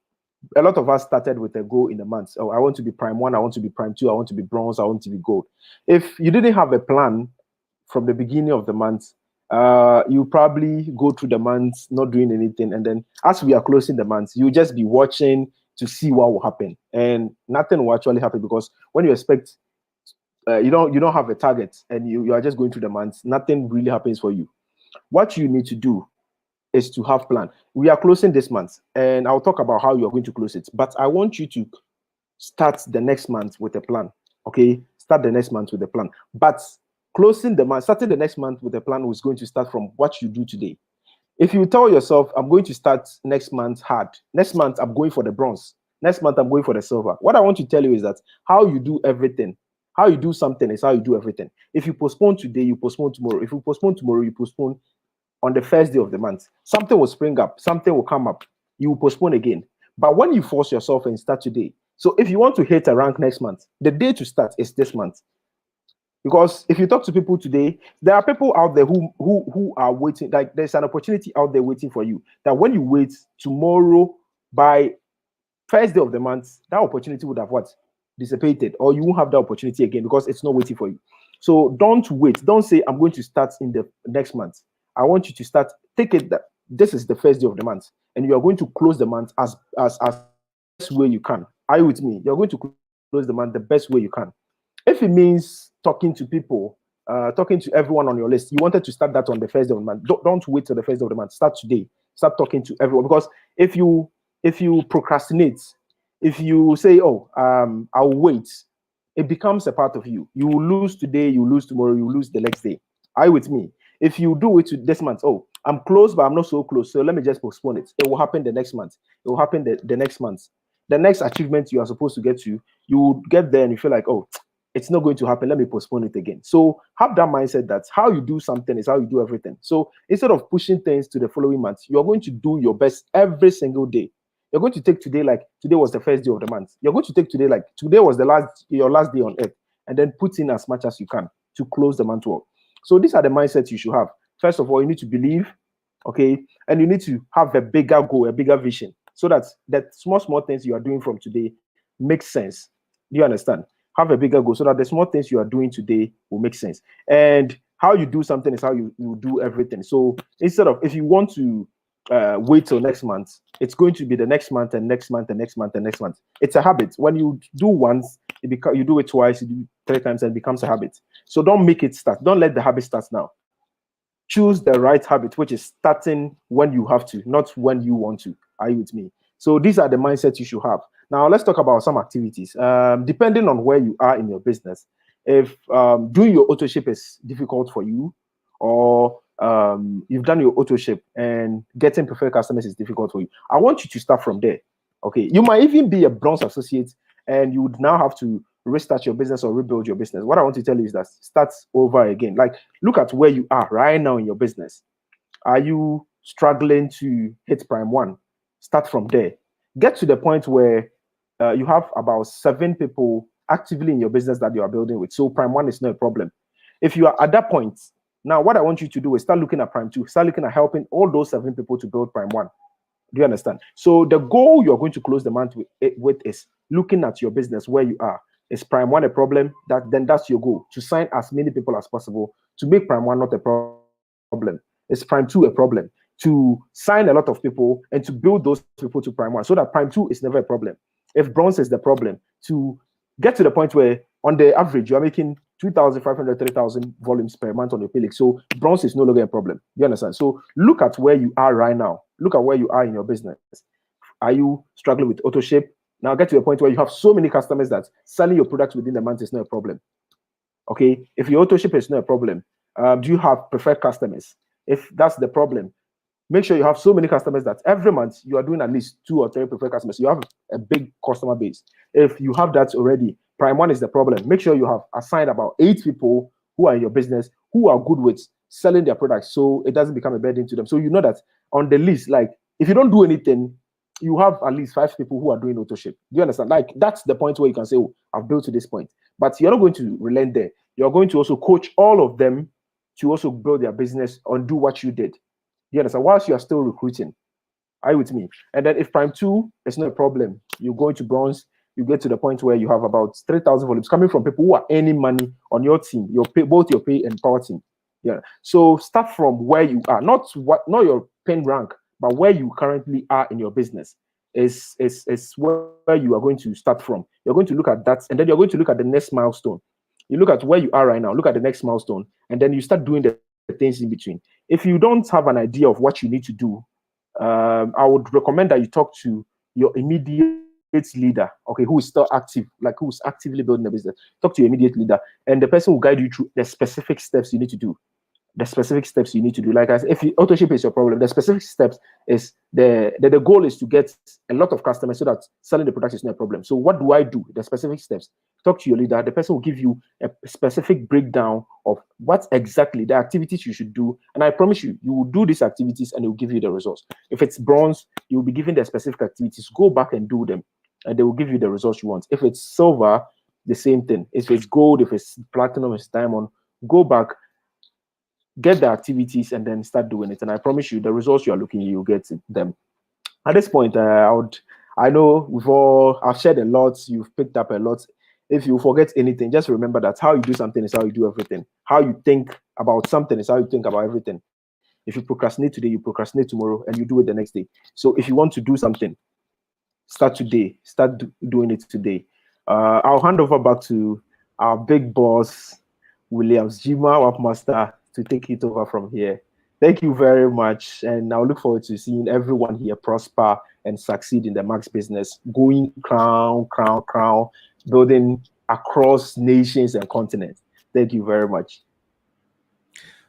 a lot of us started with a goal in a month. Oh, I want to be prime 1, I want to be prime 2, I want to be bronze, I want to be gold. If you didn't have a plan from the beginning of the month, you probably go through the month not doing anything, and then as we are closing the month, you just be watching to see what will happen, and nothing will actually happen, because when you expect, you don't have a target, and you are just going through the month, nothing really happens for you. What you need to do is to have plan. We are closing this month, and I'll talk about how you are going to close it, but I want you to start the next month with a plan. Okay, start the next month with a plan, but closing the month, starting the next month with a plan was going to start from what you do today. If you tell yourself, I'm going to start next month hard, next month I'm going for the bronze, next month I'm going for the silver, what I want to tell you is that how you do everything, how you do something is how you do everything. If you postpone today, you postpone tomorrow. If you postpone tomorrow, you postpone on the first day of the month. Something will spring up, something will come up, you will postpone again. But when you force yourself and start today, so if you want to hit a rank next month, the day to start is this month. Because if you talk to people today, there are people out there who are waiting. Like, there's an opportunity out there waiting for you, that when you wait tomorrow, by first day of the month, that opportunity would have what? Dissipated, or you won't have that opportunity again, because it's not waiting for you. So don't wait. Don't say, I'm going to start in the next month. I want you to start. Take it that this is the first day of the month, and you are going to close the month as best way you can. Are you with me? You're going to close the month the best way you can. If it means talking to people, talking to everyone on your list, you wanted to start that on the first day of the month. Don't wait till the first day of the month. Start today. Start talking to everyone, because if you procrastinate, if you say, oh, I'll wait, it becomes a part of you. You will lose today, you will lose tomorrow, you will lose the next day. Are you with me? If you do it this month, oh, I'm close, but I'm not so close, so let me just postpone it. It will happen the next month. It will happen the next month. The next achievement you are supposed to get to, you will get there and you feel like, oh, it's not going to happen, let me postpone it again. So have that mindset that how you do something is how you do everything. So instead of pushing things to the following month, you're going to do your best every single day. You're going to take today like today was the first day of the month. You're going to take today like today was your last day on earth, and then put in as much as you can to close the month well. So these are the mindsets you should have. First of all, you need to believe, okay, and you need to have a bigger goal, a bigger vision, so that small things you are doing from today make sense. Do you understand? Have a bigger goal, so that the small things you are doing today will make sense. And how you do something is how you do everything. So instead of, if you want to wait till next month, it's going to be the next month and next month and next month and next month. It's a habit. When you do once, you do it twice, you do 3 times, and it becomes a habit. So don't make it start. Don't let the habit start now. Choose the right habit, which is starting when you have to, not when you want to. Are you with me? So these are the mindsets you should have. Now let's talk about some activities. Depending on where you are in your business, if doing your auto ship is difficult for you, or you've done your auto ship and getting preferred customers is difficult for you, I want you to start from there. Okay, you might even be a bronze associate, and you would now have to restart your business or rebuild your business. What I want to tell you is that start over again. Like, look at where you are right now in your business. Are you struggling to hit prime 1? Start from there. Get to the point where you have about 7 people actively in your business that you are building with. So prime 1 is not a problem. If you are at that point, Now, what I want you to do is start looking at Prime 2, start looking at helping all those 7 people to build Prime 1. Do you understand? So the goal you're going to close the month with is looking at your business where you are. Is Prime 1 a problem? That's your goal, to sign as many people as possible, to make Prime 1 not a problem. Is Prime 2 a problem? To sign a lot of people and to build those people to Prime 1 so that Prime 2 is never a problem. If bronze is the problem, to get to the point where on the average you are making 2,500, 3,000 volumes per month on your pay. So bronze is no longer a problem. You understand? So look at where you are right now. Look at where you are in your business. Are you struggling with auto ship? Now get to a point where you have so many customers that selling your products within the month is not a problem. Okay, if your auto ship is not a problem, do you have preferred customers? If that's the problem, make sure you have so many customers that every month you are doing at least 2 or 3 preferred customers. You have a big customer base. If you have that already, Prime 1 is the problem. Make sure you have assigned about 8 people who are in your business who are good with selling their products, so it doesn't become a burden to them. So you know that on the list, like if you don't do anything, you have at least 5 people who are doing auto ship. Do you understand? Like that's the point where you can say, oh, I've built to this point. But you're not going to relent there. You're going to also coach all of them to also build their business and do what you did. Do you understand? Whilst you are still recruiting. Are you with me? And then if Prime 2 is not a problem, you go into bronze, you get to the point where you have about 3,000 volumes coming from people who are earning money on your team, your pay, both your pay and power team. Yeah. So start from where you are, not your pen rank, but where you currently are in your business is where you are going to start from. You're going to look at that, and then you're going to look at the next milestone. You look at where you are right now, look at the next milestone, and then you start doing the things in between. If you don't have an idea of what you need to do, I would recommend that you talk to your immediate leader, okay, who is still active, like who's actively building the business. Talk to your immediate leader, and the person will guide you through the specific steps you need to do. The specific steps you need to do. Like I said, if auto ship is your problem, the specific steps is the goal is to get a lot of customers so that selling the product is not a problem. So what do I do? The specific steps. Talk to your leader. The person will give you a specific breakdown of what exactly the activities you should do. And I promise you, you will do these activities and it will give you the results. If it's bronze, you will be given the specific activities. Go back and do them, and they will give you the results you want. If it's silver, the same thing. If it's gold, if it's platinum, it's diamond, go back, get the activities, and then start doing it. And I promise you, the results you are looking, you'll get them. At this point, I know I've shared a lot, you've picked up a lot. If you forget anything, just remember that how you do something is how you do everything. How you think about something is how you think about everything. If you procrastinate today, you procrastinate tomorrow, and you do it the next day. So if you want to do something, start today. Start doing it today. I'll hand over back to our big boss, �W𝐿iams Wapmaster, to take it over from here. Thank you very much, and I look forward to seeing everyone here prosper and succeed in the Max business, going crown, building across nations and continents. Thank you very much.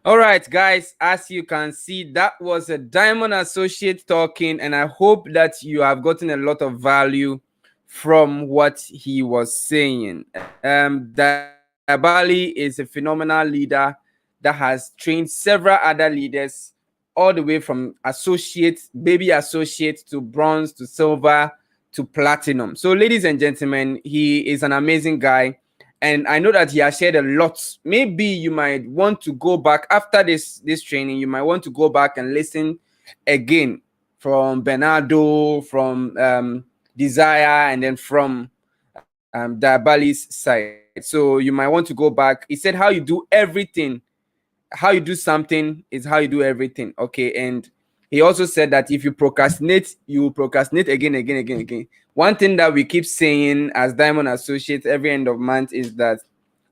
All right, guys, as you can see, that was a Diamond Associate talking, and I hope that you have gotten a lot of value from what he was saying. Dabali is a phenomenal leader that has trained several other leaders all the way from associates, baby associates, to bronze, to silver, to platinum. So ladies and gentlemen, he is an amazing guy, and I know that he has shared a lot. Maybe you might want to go back after this training. You might want to go back and listen again from Bernardo, from Desire, and then from Dabali's side. So you might want to go back. He said how you do everything, how you do something is how you do everything. Okay. And he also said that if you procrastinate, you will procrastinate again. One thing that we keep saying as Diamond Associates every end of month is that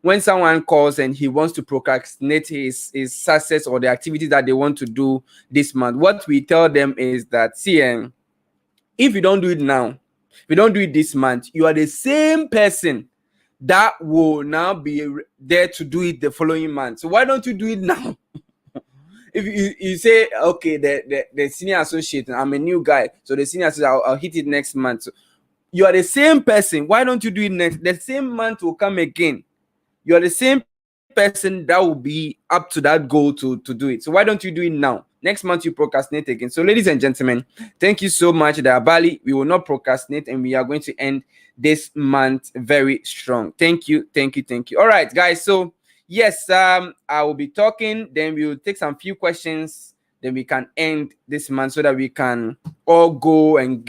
when someone calls and he wants to procrastinate his success or the activities that they want to do this month, what we tell them is that, see, if you don't do it now, if you don't do it this month, you are the same person that will now be there to do it the following month. So why don't you do it now? If you say, okay, the senior associate, I'm a new guy, so the senior associate, I'll hit it next month. So you are the same person. Why don't you do it next? The same month will come again. You are the same person that will be up to that goal to do it. So why don't you do it now? Next month you procrastinate again. So ladies and gentlemen, thank you so much, Dabali. We will not procrastinate, and we are going to end this month very strong. Thank you. All right, guys. So yes, I will be talking, then we will take some few questions, then we can end this month so that we can all go and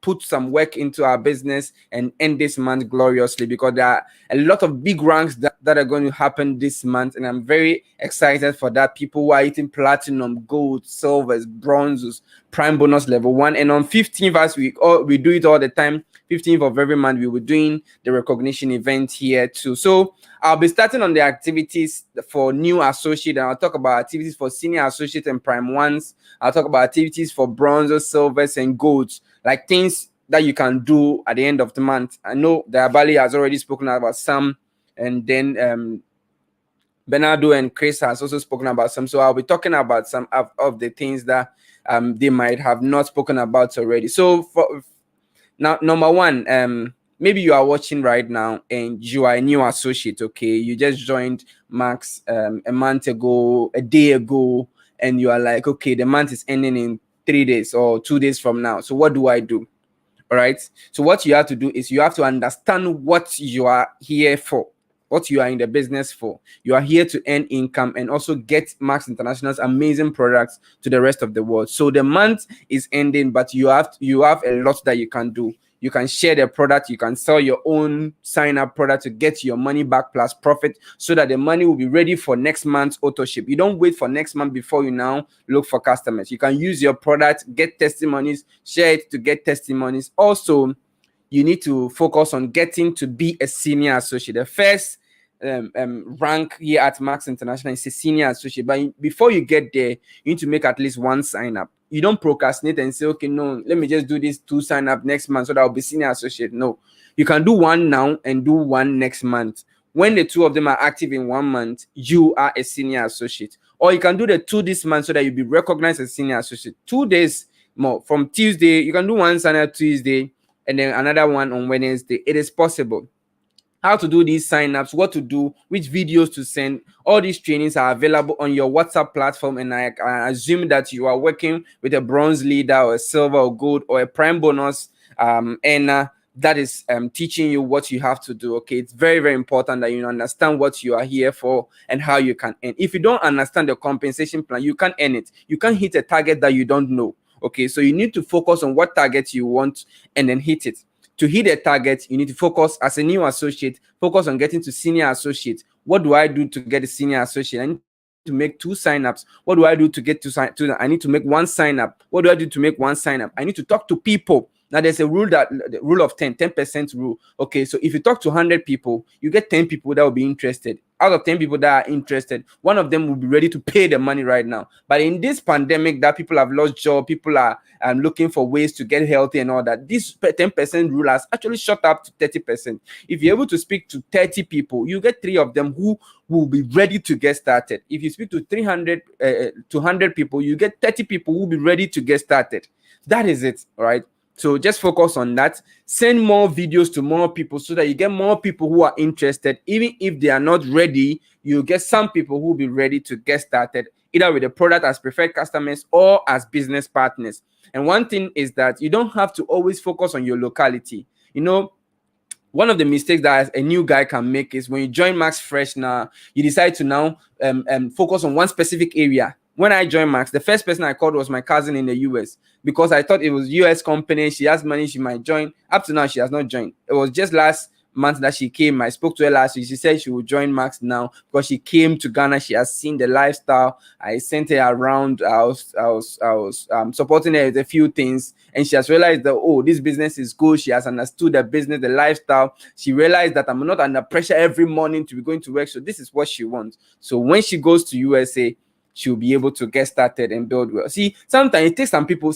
put some work into our business and end this month gloriously, because there are a lot of big ranks that are going to happen this month, and I'm very excited for that. People who are hitting platinum, gold, silvers, bronzes, prime bonus level 1, and on 15th, as we do it all the time, 15th of every month, we will be doing the recognition event here too. So I'll be starting on the activities for new associate, and I'll talk about activities for senior associate and prime ones. I'll talk about activities for bronzes, silvers, and golds, like things that you can do at the end of the month. I know that Abali has already spoken about some, and then Bernardo and Chris has also spoken about some. So I'll be talking about some of the things that they might have not spoken about already. So for now, number one, maybe you are watching right now and you are a new associate. Okay, you just joined Max a month ago, a day ago, and you are like, okay, the month is ending in 3 days or 2 days from now. So what do I do? All right. So what you have to do is you have to understand what you are here for, what you are in the business for. You are here to earn income and also get Max International's amazing products to the rest of the world. So the month is ending, but you have a lot that you can do. You can share the product. You can sell your own sign-up product to get your money back plus profit, so that the money will be ready for next month's auto ship. You don't wait for next month before you now look for customers. You can use your product, get testimonies, share it to get testimonies. Also, you need to focus on getting to be a senior associate. The first rank here at Max International is a senior associate. But before you get there, you need to make at least one sign-up. You don't procrastinate and say, okay, no, let me just do this 2 sign-up next month so that I'll be senior associate. No, you can do one now and do one next month. When the 2 of them are active in 1 month, you are a senior associate. Or you can do the 2 this month so that you'll be recognized as senior associate. 2 days more. From Tuesday, you can do one sign-up Tuesday and then another one on Wednesday. It is possible. How to do these signups, what to do, which videos to send. All these trainings are available on your WhatsApp platform, and I assume that you are working with a bronze leader or a silver or gold or a prime bonus earner that is teaching you what you have to do. Okay, it's very, very important that you understand what you are here for and how you can earn. If you don't understand the compensation plan, you can't earn it. You can't hit a target that you don't know. Okay, so you need to focus on what target you want and then hit it. To hit a target, you need to focus as a new associate, focus on getting to senior associate. What do I do to get a senior associate? I need to make 2 signups. What do I do to get to I need to make 1 sign up. What do I do to make 1 sign up? I need to talk to people. Now there's a rule, that the rule of 10% rule. Okay, so if you talk to 100 people, you get 10 people that will be interested. Out of 10 people that are interested, 1 of them will be ready to pay the money right now. But in this pandemic that people have lost job, people are looking for ways to get healthy and all that, this 10% rule has actually shot up to 30%. If you're able to speak to 30 people, you get 3 of them who will be ready to get started. If you speak to 200 people, you get 30 people who will be ready to get started. That is it, all right? So just focus on that. Send more videos to more people so that you get more people who are interested. Even if they are not ready, you get some people who will be ready to get started, either with the product as preferred customers or as business partners. And one thing is that you don't have to always focus on your locality. You know, one of the mistakes that a new guy can make is when you join Max fresh now, you decide to now focus on one specific area. When I joined Max, the first person I called was my cousin in the US, because I thought it was US company. She has money, she might join. Up to now, she has not joined. It was just last month that she came. I spoke to her last week. She said she will join Max now because she came to Ghana. She has seen the lifestyle. I sent her around. I was supporting her with a few things, and she has realized that, oh, this business is good. She has understood the business, the lifestyle. She realized that I'm not under pressure every morning to be going to work. So this is what she wants. So when she goes to USA, she'll be able to get started and build well. See, sometimes it takes some people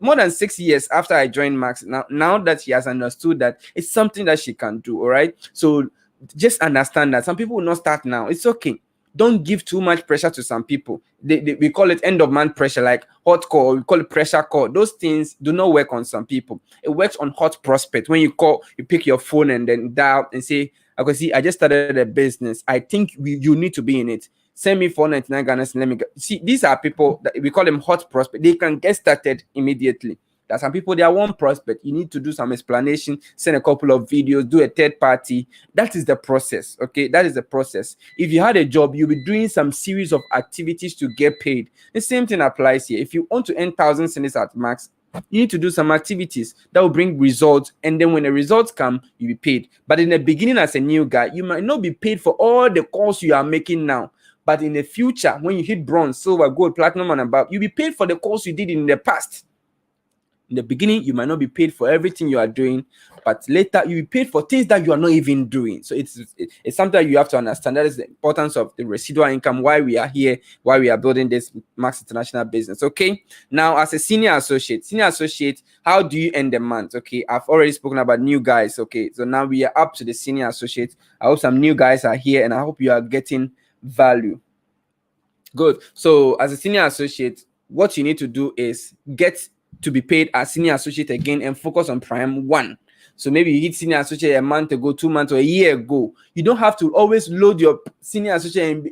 more than 6 years after I joined Max. Now that she has understood that it's something that she can do, all right? So just understand that some people will not start now. It's okay. Don't give too much pressure to some people. We call it end of month pressure, like hot call. We call it pressure call. Those things do not work on some people. It works on hot prospect. When you call, you pick your phone and then dial and say, okay, see, I just started a business. I think you need to be in it. Send me 499 Ghana. Let me go. See, these are people that we call them hot prospect. They can get started immediately. There are some people, they are one prospect. You need to do some explanation, send a couple of videos, do a third party. That is the process, okay? That is the process. If you had a job, you'll be doing some series of activities to get paid. The same thing applies here. If you want to earn 1,000 cedis at max, you need to do some activities that will bring results, and then when the results come, you'll be paid. But in the beginning, as a new guy, you might not be paid for all the calls you are making now. But in the future, when you hit bronze, silver, gold, platinum, and above, you'll be paid for the calls you did in the past. In the beginning, you might not be paid for everything you are doing, but later you'll be paid for things that you are not even doing. So it's something that you have to understand. That is the importance of the residual income, why we are here, why we are building this Max International business. Okay. Now, as a senior associate, how do you end the month? Okay. I've already spoken about new guys. Okay. So now we are up to the senior associate. I hope some new guys are here, and I hope you are getting value. Good. So as a senior associate, what you need to do is get to be paid as senior associate again and focus on prime 1. So maybe you hit senior associate a month ago, 2 months, or a year ago. You don't have to always load your senior associate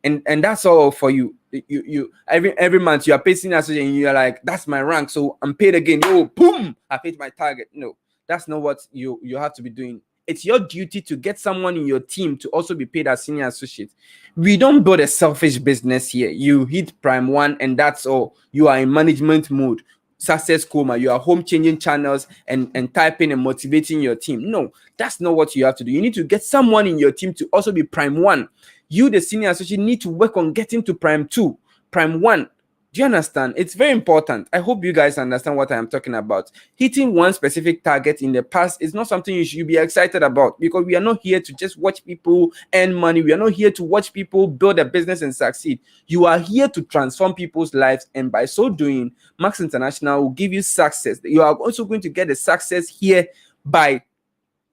and that's all for you. You every month you are paid senior associate and you're like, that's my rank, so I'm paid again. Yo, boom, I paid my target. No, that's not what you have to be doing. It's your duty to get someone in your team to also be paid as senior associate. We don't build a selfish business here. You hit prime 1 and that's all. You are in management mode. Success coma. You are home changing channels and typing and motivating your team. No, that's not what you have to do. You need to get someone in your team to also be prime 1. You, the senior associate, need to work on getting to prime 2, prime 1. Do you understand? It's very important. I hope you guys understand what I am talking about. Hitting one specific target in the past is not something you should be excited about, because we are not here to just watch people earn money. We are not here to watch people build a business and succeed. You are here to transform people's lives, and by so doing, Max International will give you success. You are also going to get the success here by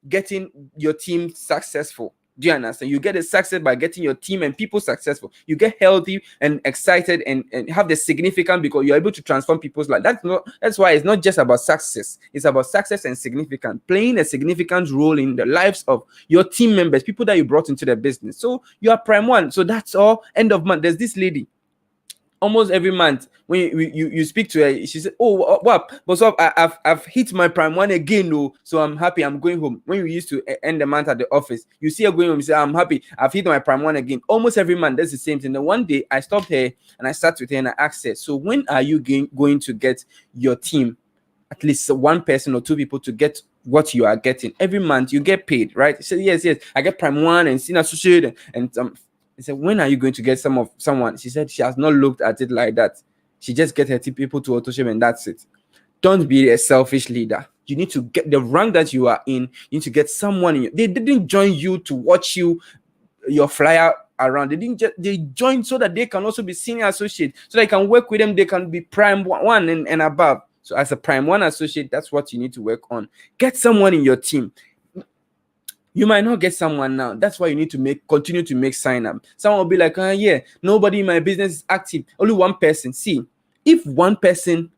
getting your team successful. Do you understand? You get a success by getting your team and people successful. You get healthy and excited and have the significance because you're able to transform people's life. That's why it's not just about success. It's about success and significance. Playing a significant role in the lives of your team members, people that you brought into the business. So you are prime 1. So that's all. End of month. There's this lady. Almost every month when you speak to her, she said, "Oh, what? But so I've hit my prime 1 again, no. So I'm happy. I'm going home." When we used to end the month at the office, you see her going home. You say, "I'm happy. I've hit my prime 1 again." Almost every month, that's the same thing. Then one day, I stopped her and I sat with her and I asked her, "So when are you going to get your team, at least one person or 2 people, to get what you are getting every month? You get paid, right?" She said, "Yes. I get prime 1 and senior associate and I said, "When are you going to get someone?" She said she has not looked at it like that. She just get her people to auto-ship and that's it. Don't be a selfish leader. You need to get the rank that you are in. You need to get someone in you. They didn't join you to watch your flyer around. They joined so that they can also be senior associate, so they can work with them. They can be prime 1 and above. So as a prime 1 associate, that's what you need to work on. Get someone in your team. You might not get someone now. That's why you need to continue to make sign up. Someone will be like, yeah, nobody in my business is active. Only one person. See, if one person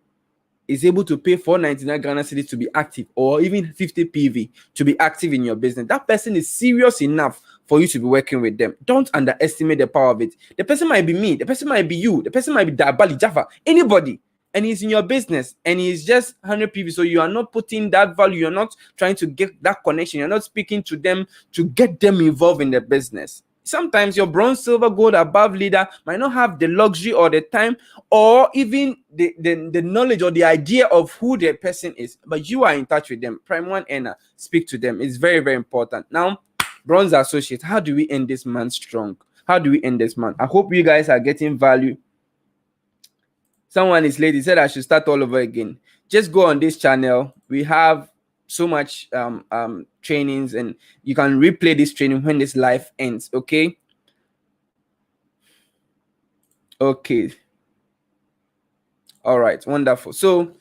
is able to pay 499 Ghana cedis to be active, or even 50 PV to be active in your business, that person is serious enough for you to be working with them. Don't underestimate the power of it. The person might be me. The person might be you. The person might be Dabali, Jaffa, anybody. And he's in your business and he's just 100 PV. So you are not putting that value. You're not trying to get that connection. You're not speaking to them to get them involved in the business. Sometimes your bronze, silver, gold, above leader might not have the luxury or the time or even the knowledge or the idea of who the person is, but you are in touch with them. Prime 1 earner, speak to them. It's very, very important. Now, bronze associate, how do we end this month strong? How do we end this month? I hope you guys are getting value. Someone is late. He said I should start all over again. Just go on this channel. We have so much trainings, and you can replay this training when this live ends. Okay. All right. Wonderful. So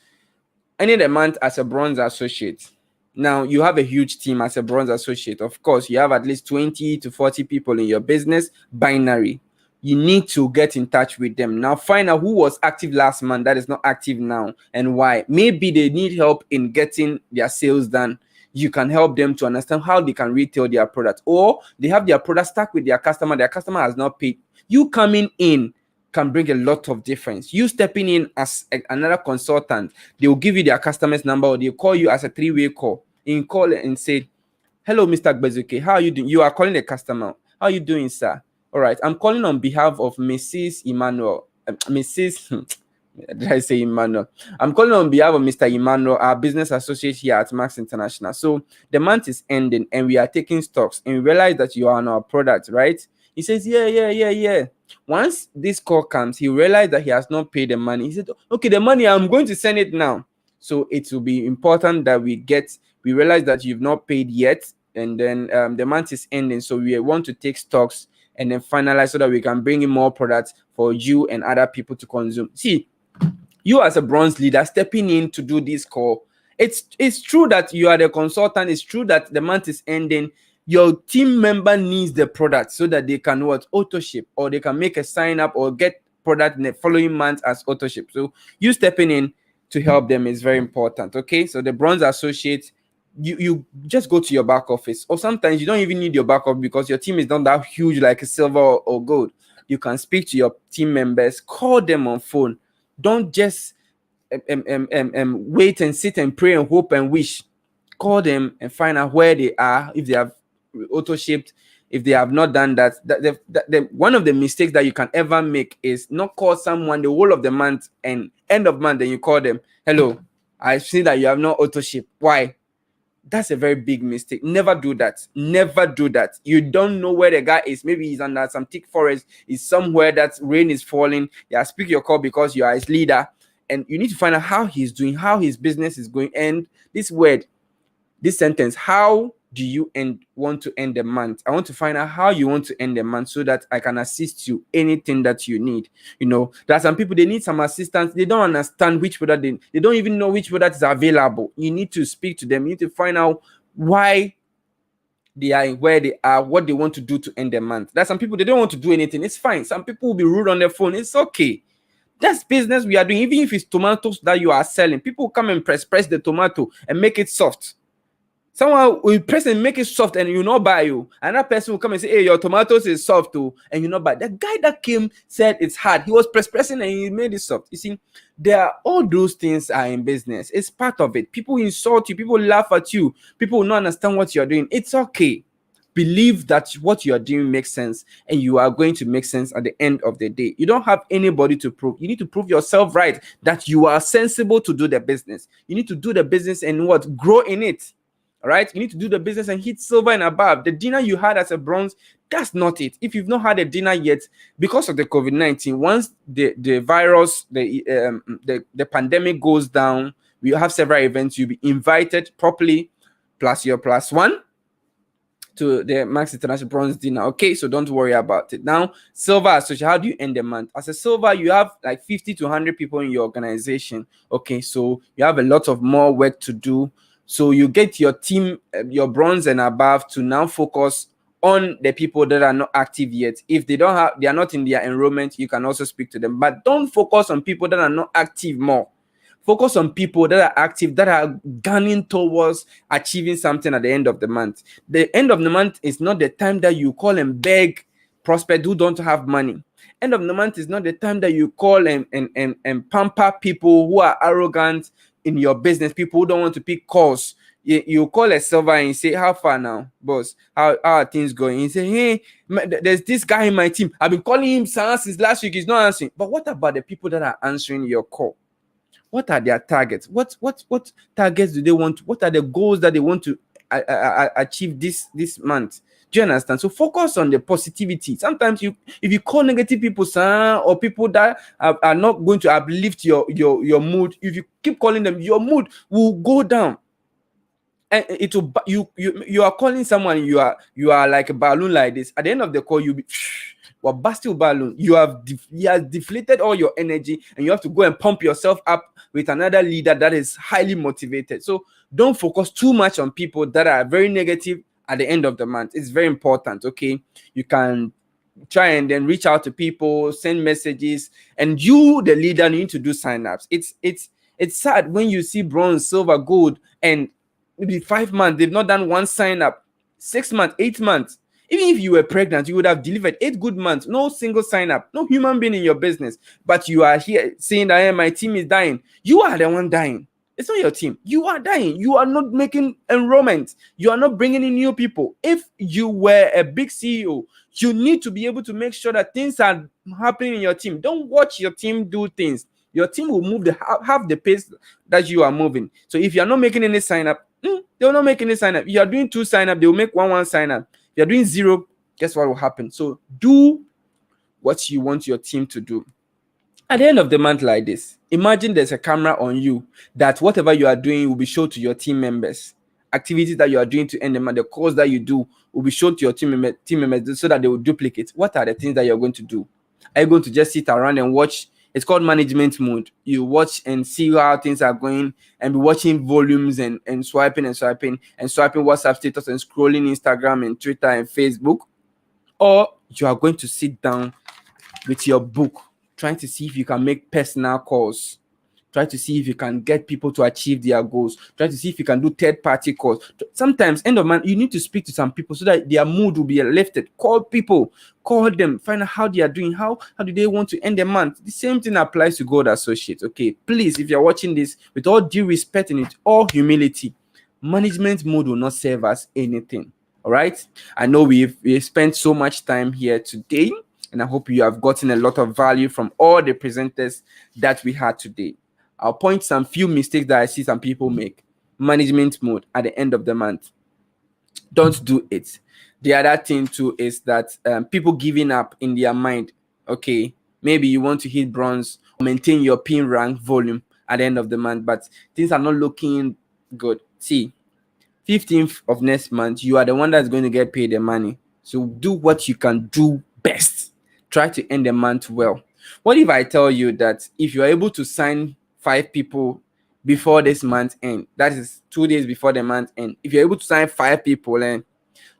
I need a month as a bronze associate. Now you have a huge team as a bronze associate. Of course, you have at least 20 to 40 people in your business. Binary. You need to get in touch with them. Now find out who was active last month that is not active now and why. Maybe they need help in getting their sales done. You can help them to understand how they can retail their product, or they have their product stuck with their customer. Their customer has not paid. You coming in can bring a lot of difference. You stepping in as another consultant, they will give you their customer's number, or they'll call you as a three-way call. You can call it and say, hello, Mr. 𝐷𝐿𝐍𝐿, how are you doing? You are calling a customer. How are you doing, sir? All right, I'm calling on behalf of Mrs. Emmanuel. Did I say Emmanuel? I'm calling on behalf of Mr. Emmanuel, our business associate here at Max International. So the month is ending and we are taking stocks, and we realize that you are on our product, right? He says, yeah. Once this call comes, he realized that he has not paid the money. He said, okay, the money, I'm going to send it now. So it will be important that we realize that you've not paid yet, and then the month is ending. So we want to take stocks and then finalize so that we can bring in more products for you and other people to consume. See, you as a bronze leader stepping in to do this call, it's true that you are the consultant. It's true that the month is ending. Your team member needs the product so that they can auto ship, or they can make a sign up or get product in the following month as auto ship. So you stepping in to help them is very important. Okay, so the bronze associate, you just go to your back office, or sometimes you don't even need your back office because your team is not that huge like a silver or gold. You can speak to your team members, call them on phone. Don't just wait and sit and pray and hope and wish. Call them and find out where they are, if they have auto shipped, if they have not done that. One of the mistakes that you can ever make is not call someone the whole of the month and end of month, then you call them, hello, I see that you have not auto shipped. Why? That's a very big mistake. Never do that. Never do that. You don't know where the guy is. Maybe he's under some thick forest. He's somewhere that rain is falling. Yeah, speak your call because you are his leader. And you need to find out how he's doing, how his business is going. And this word, this sentence, how do you want to end the month? I want to find out how you want to end the month so that I can assist you anything that you need. You know, there are some people, they need some assistance. They don't understand which product they don't even know which product is available. You need to speak to them. You need to find out why they are where they are, what they want to do to end the month. There are some people, they don't want to do anything. It's fine. Some people will be rude on their phone. It's okay. That's business we are doing. Even if it's tomatoes that you are selling, people come and press the tomato and make it soft. Someone will press and make it soft and you not buy you. Another person will come and say, hey, your tomatoes is soft too, and you not buy. The guy that came said it's hard. He was pressing and he made it soft. You see, all those things are in business. It's part of it. People insult you. People laugh at you. People will not understand what you're doing. It's okay. Believe that what you are doing makes sense, and you are going to make sense at the end of the day. You don't have anybody to prove. You need to prove yourself right, that you are sensible to do the business. You need to do the business and grow in it. All right, you need to do the business and hit silver and above. The dinner you had as a bronze, that's not it. If you've not had a dinner yet, because of the COVID-19, once the virus, the pandemic goes down, we have several events. You'll be invited properly, plus your plus one, to the Max International Bronze dinner. Okay, so don't worry about it. Now, silver associate, how do you end the month? As a silver, you have like 50 to 100 people in your organization. Okay, so you have a lot of more work to do. So you get your team, your bronze and above, to now focus on the people that are not active yet. If they are not in their enrollment, you can also speak to them. But don't focus on people that are not active more. Focus on people that are active, that are gunning towards achieving something at the end of the month. The end of the month is not the time that you call and beg prospects who don't have money. End of the month is not the time that you call and pamper people who are arrogant in your business, people who don't want to pick calls. You call a silver and you say, how far now, boss? How are things going? You say, hey, there's this guy in my team. I've been calling him since last week. He's not answering. But what about the people that are answering your call? What are their targets? What targets do they want? What are the goals that they want to achieve this month? Do you understand? So focus on the positivity. Sometimes if you call negative people, or people that are not going to uplift your mood, if you keep calling them, your mood will go down. And it will, you are calling someone, you are like a balloon like this. At the end of the call, you'll be or busting balloon. You have deflated all your energy, and you have to go and pump yourself up with another leader that is highly motivated. So don't focus too much on people that are very negative at the end of the month. It's very important. Okay, you can try and then reach out to people, send messages, and you, the leader, need to do sign-ups. It's sad when you see bronze, silver, gold, and maybe 5 months they've not done one sign-up. 6 months, 8 months. Even if you were pregnant, you would have delivered 8 good months, no single sign up, no human being in your business. But you are here saying that, hey, my team is dying. You are the one dying. It's not your team. You are dying. You are not making enrollment. You are not bringing in new people. If you were a big CEO, you need to be able to make sure that things are happening in your team. Don't watch your team do things. Your team will move half the pace that you are moving. So if you are not making any sign up, they will not make any sign up. If you are doing 2 sign up, they will make one sign up. If you are doing 0, guess what will happen? So do what you want your team to do. At the end of the month like this, imagine there's a camera on you that whatever you are doing will be shown to your team members. Activities that you are doing to end the month, the calls that you do will be shown to your team members so that they will duplicate. What are the things that you're going to do? Are you going to just sit around and watch? It's called management mode. You watch and see how things are going and be watching volumes and swiping WhatsApp status and scrolling Instagram and Twitter and Facebook. Or you are going to sit down with your book, trying to see if you can make personal calls. Try to see if you can get people to achieve their goals. Try to see if you can do third-party calls. Sometimes, end of month, you need to speak to some people so that their mood will be lifted. Call people. Call them. Find out how they are doing. How do they want to end the month? The same thing applies to Gold Associates. Okay, please, if you're watching this, with all due respect and with all humility, management mode will not serve us anything. All right? I know we've spent so much time here today, and I hope you have gotten a lot of value from all the presenters that we had today. I'll point some few mistakes that I see some people make. Management mode at the end of the month. Don't do it. The other thing too is that people giving up in their mind. Okay, maybe you want to hit bronze or maintain your pin rank volume at the end of the month, but things are not looking good. See, 15th of next month, you are the one that's going to get paid the money. So do what you can do best. Try to end the month well. What if I tell you that if you are able to sign 5 people before this month end, that is 2 days before the month end, if you're able to sign 5 people and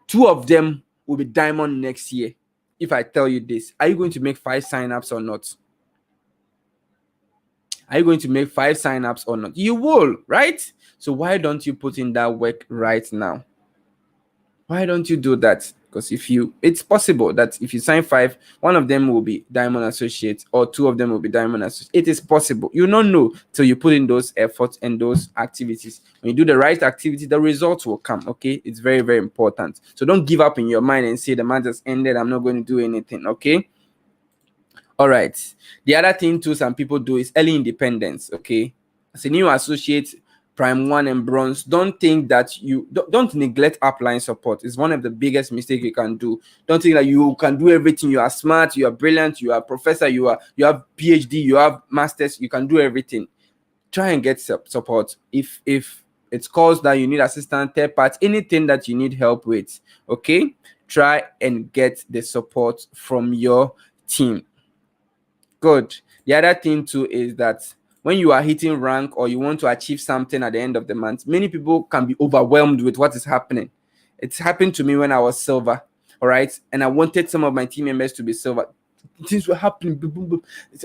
2 of them will be diamond next year, if I tell you this, are you going to make 5 sign-ups or not? Are you going to make 5 sign-ups or not? You will, right? So why don't you put in that work right now? Why don't you do that? Because it's possible that if you sign 5, 1 of them will be Diamond Associates or 2 of them will be Diamond Associates. It is possible. You don't know till you put in those efforts and those activities. When you do the right activity, the results will come. Okay, it's very, very important. So don't give up in your mind and say the month has ended, I'm not going to do anything. Okay. All right. The other thing too some people do is early independence. Okay, as a new associate, Prime 1 and Bronze, don't think that you don't neglect upline support. It's one of the biggest mistakes you can do. Don't think that you can do everything. You are smart, you are brilliant, you are a professor, you have PhD, you have masters, you can do everything. Try and get support. If it's calls that you need assistance, third party, anything that you need help with, okay, try and get the support from your team. Good. The other thing too is that when you are hitting rank or you want to achieve something at the end of the month, many people can be overwhelmed with what is happening. It's happened to me when I was silver, all right? And I wanted some of my team members to be silver. Things were happening.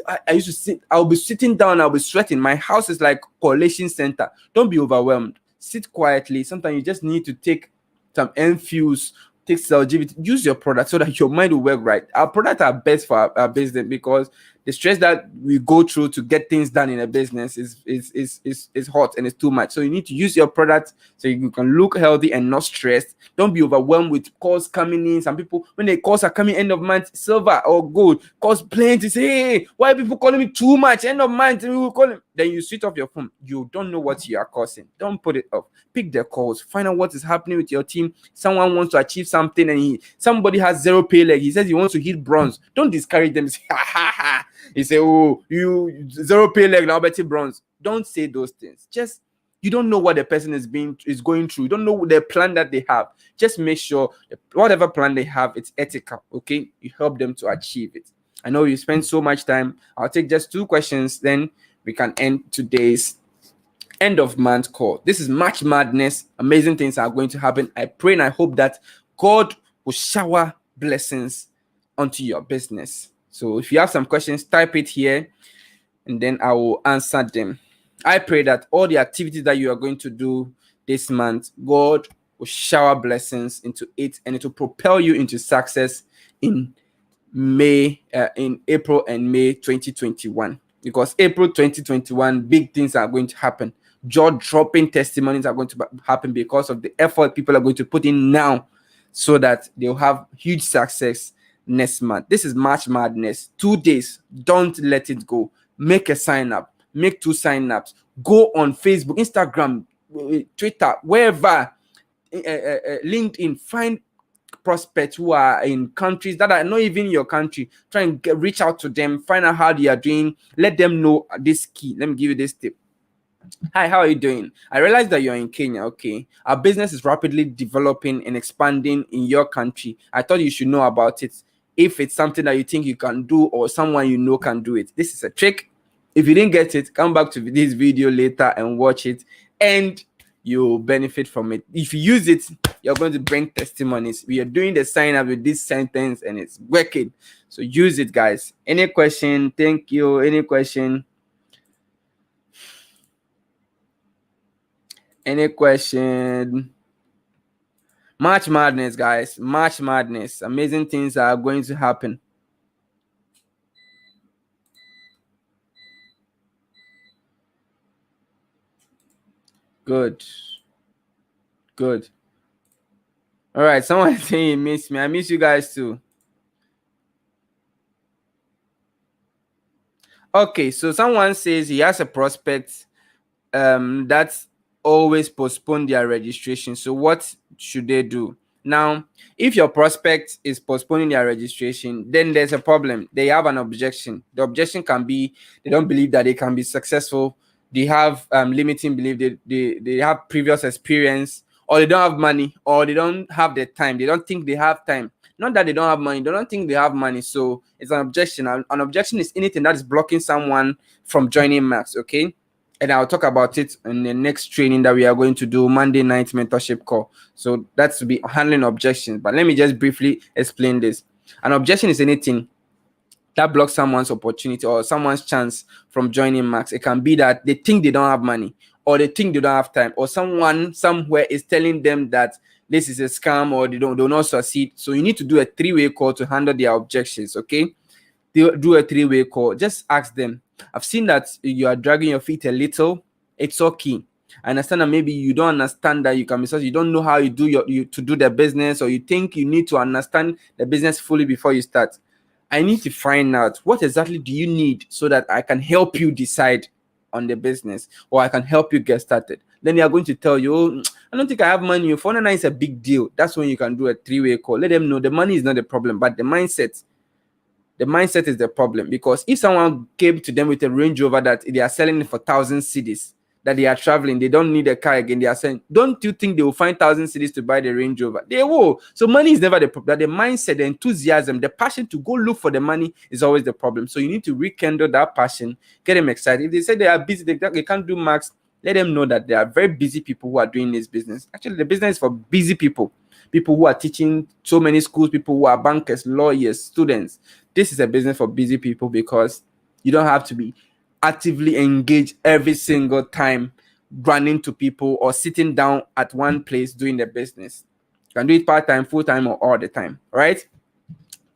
I used to sit, I'll be sitting down, I'll be sweating. My house is like collation center. Don't be overwhelmed. Sit quietly. Sometimes you just need to take some infuse, take Celgivity, use your product so that your mind will work right. Our products are best for our business because the stress that we go through to get things done in a business is hot and it's too much. So you need to use your product so you can look healthy and not stressed. Don't be overwhelmed with calls coming in. Some people, when the calls are coming end of month, silver or gold, calls plenty, say, hey, why are people calling me too much? End of month, we will call them. Then you switch off your phone. You don't know what you are causing. Don't put it off. Pick the calls. Find out what is happening with your team. Someone wants to achieve something and somebody has 0 pay leg. He says he wants to hit bronze. Don't discourage them. Say, ha ha ha. He say, oh, you 0 pay leg now, bet bronze. Don't say those things. Just, you don't know what the person is going through. You don't know the plan that they have. Just make sure whatever plan they have, it's ethical. Okay, you help them to achieve it. I know you spend so much time. I'll take just 2 questions, then we can end today's end of month call. This is March Madness. Amazing things are going to happen. I pray and I hope that God will shower blessings onto your business. So if you have some questions, type it here and then I will answer them. I pray that all the activities that you are going to do this month, God will shower blessings into it, and it will propel you into success in April and May 2021. Because April 2021, big things are going to happen. Jaw-dropping testimonies are going to happen because of the effort people are going to put in now, so that they'll have huge success next month. This is March Madness. 2 days. Don't let it go. Make a sign up. Make 2 sign-ups. Go on Facebook, Instagram, Twitter, wherever, LinkedIn. Find prospects who are in countries that are not even your country. Try and reach out to them. Find out how they are doing. Let them know this key. Let me give you this tip. Hi, how are you doing? I realize that you're in Kenya. Okay. Our business is rapidly developing and expanding in your country. I thought you should know about it. If it's something that you think you can do, or someone you know can do it, this is a trick. If you didn't get it, come back to this video later and watch it, and you'll benefit from it. If you use it, you're going to bring testimonies. We are doing the sign up with this sentence and it's working. So use it, guys. Any question? Thank you. Any question? Any question? March Madness, guys. March Madness. Amazing things are going to happen. Good. Good. All right. Someone saying you miss me. I miss you guys too. Okay. So someone says he has a prospect that's always postpone their registration. So what should they do? Now, if your prospect is postponing their registration, then there's a problem. They have an objection. The objection can be they don't believe that they can be successful. They have limiting belief. They have previous experience, or they don't have money, or they don't have the time. They don't think they have time. Not that they don't have money. They don't think they have money. So it's an objection. An objection is anything that is blocking someone from joining Max. Okay. And I'll talk about it in the next training that we are going to do, Monday night mentorship call. So that's to be handling objections. But let me just briefly explain this. An objection is anything that blocks someone's opportunity or someone's chance from joining Max. It can be that they think they don't have money, or they think they don't have time, or someone somewhere is telling them that this is a scam, or they do not succeed. So you need to do a 3-way call to handle their objections. Okay. Do a 3-way call. Just ask them. I've seen that you are dragging your feet a little. It's okay. I understand that maybe you don't understand that you can be such. You don't know how you do to do the business, or you think you need to understand the business fully before you start. I need to find out what exactly do you need so that I can help you decide on the business, or I can help you get started. Then they are going to tell you, oh, I don't think I have money. 499 is a big deal. That's when you can do a 3-way call. Let them know the money is not the problem, but the mindset. The mindset is the problem. Because if someone came to them with a Range Rover that they are selling for 1,000 cedis, that they are traveling, they don't need a car again, they are saying, don't you think they will find 1,000 cedis to buy the Range Rover? They will. So money is never the problem. The mindset, the enthusiasm, the passion to go look for the money is always the problem. So you need to rekindle that passion, get them excited. If they say they are busy, they can't do Max, let them know that there are very busy people who are doing this business. Actually, the business is for busy people. People who are teaching so many schools, people who are bankers, lawyers, students. This is a business for busy people, because you don't have to be actively engaged every single time running to people or sitting down at one place doing the business. You can do it part-time, full-time, or all the time. Right?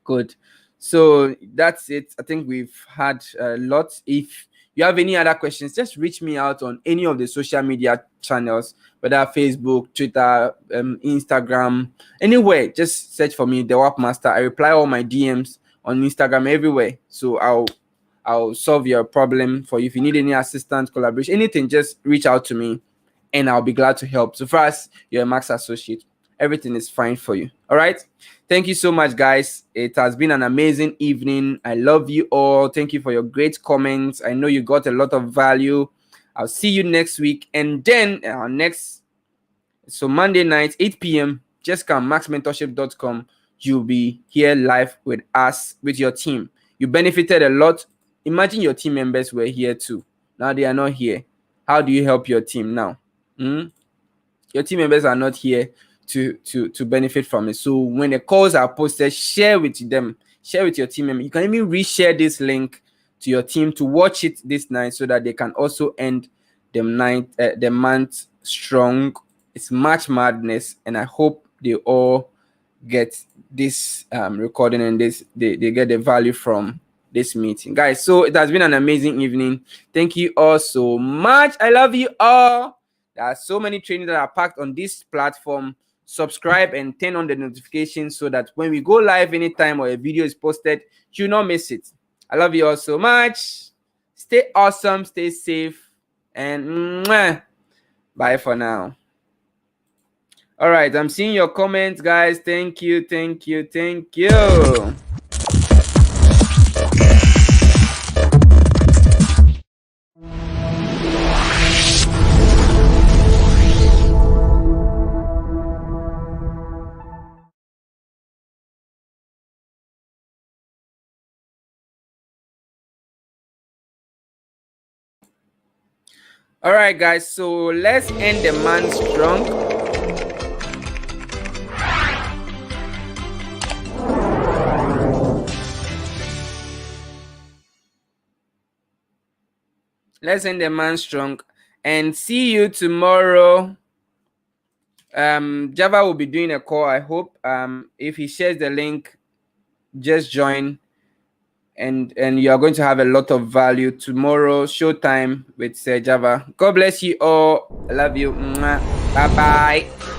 Good. So that's it. I think we've had a lot. If you have any other questions, just reach me out on any of the social media channels, whether Facebook, Twitter, Instagram, anywhere. Just search for me, the WAP Master. I reply all my DMs on Instagram, everywhere. So I'll solve your problem for you. If you need any assistance, collaboration, anything, just reach out to me and I'll be glad to help. So first, you're a Max associate. Everything is fine for you. All right. Thank you so much, guys. It has been an amazing evening. I love you all. Thank you for your great comments. I know you got a lot of value. I'll see you next week. And then so Monday night, 8 p.m., just come, maxmentorship.com. You'll be here live with us, with your team. You benefited a lot. Imagine your team members were here too. Now they are not here. How do you help your team now? Your team members are not here to benefit from it. So when the calls are posted, share with them, share with your team member. You can even reshare this link to your team to watch it this night, so that they can also end the month strong It's much madness, and I hope they all get this recording and they get the value from this meeting, guys. So it has been an amazing evening. Thank you all so much. I love you all. There are so many trainings that are packed on this platform. Subscribe and turn on the notifications so that when we go live anytime or a video is posted, you not miss it. I love you all so much. Stay awesome, stay safe, and bye for now. All right, I'm seeing your comments, guys. Thank you, thank you, thank you. All right, guys, so let's end the man strong. Let's end the man strong and see you tomorrow. Java will be doing a call, I hope. If he shares the link, just join, and you are going to have a lot of value tomorrow. Showtime with Java. God bless you all. I love you. Bye bye.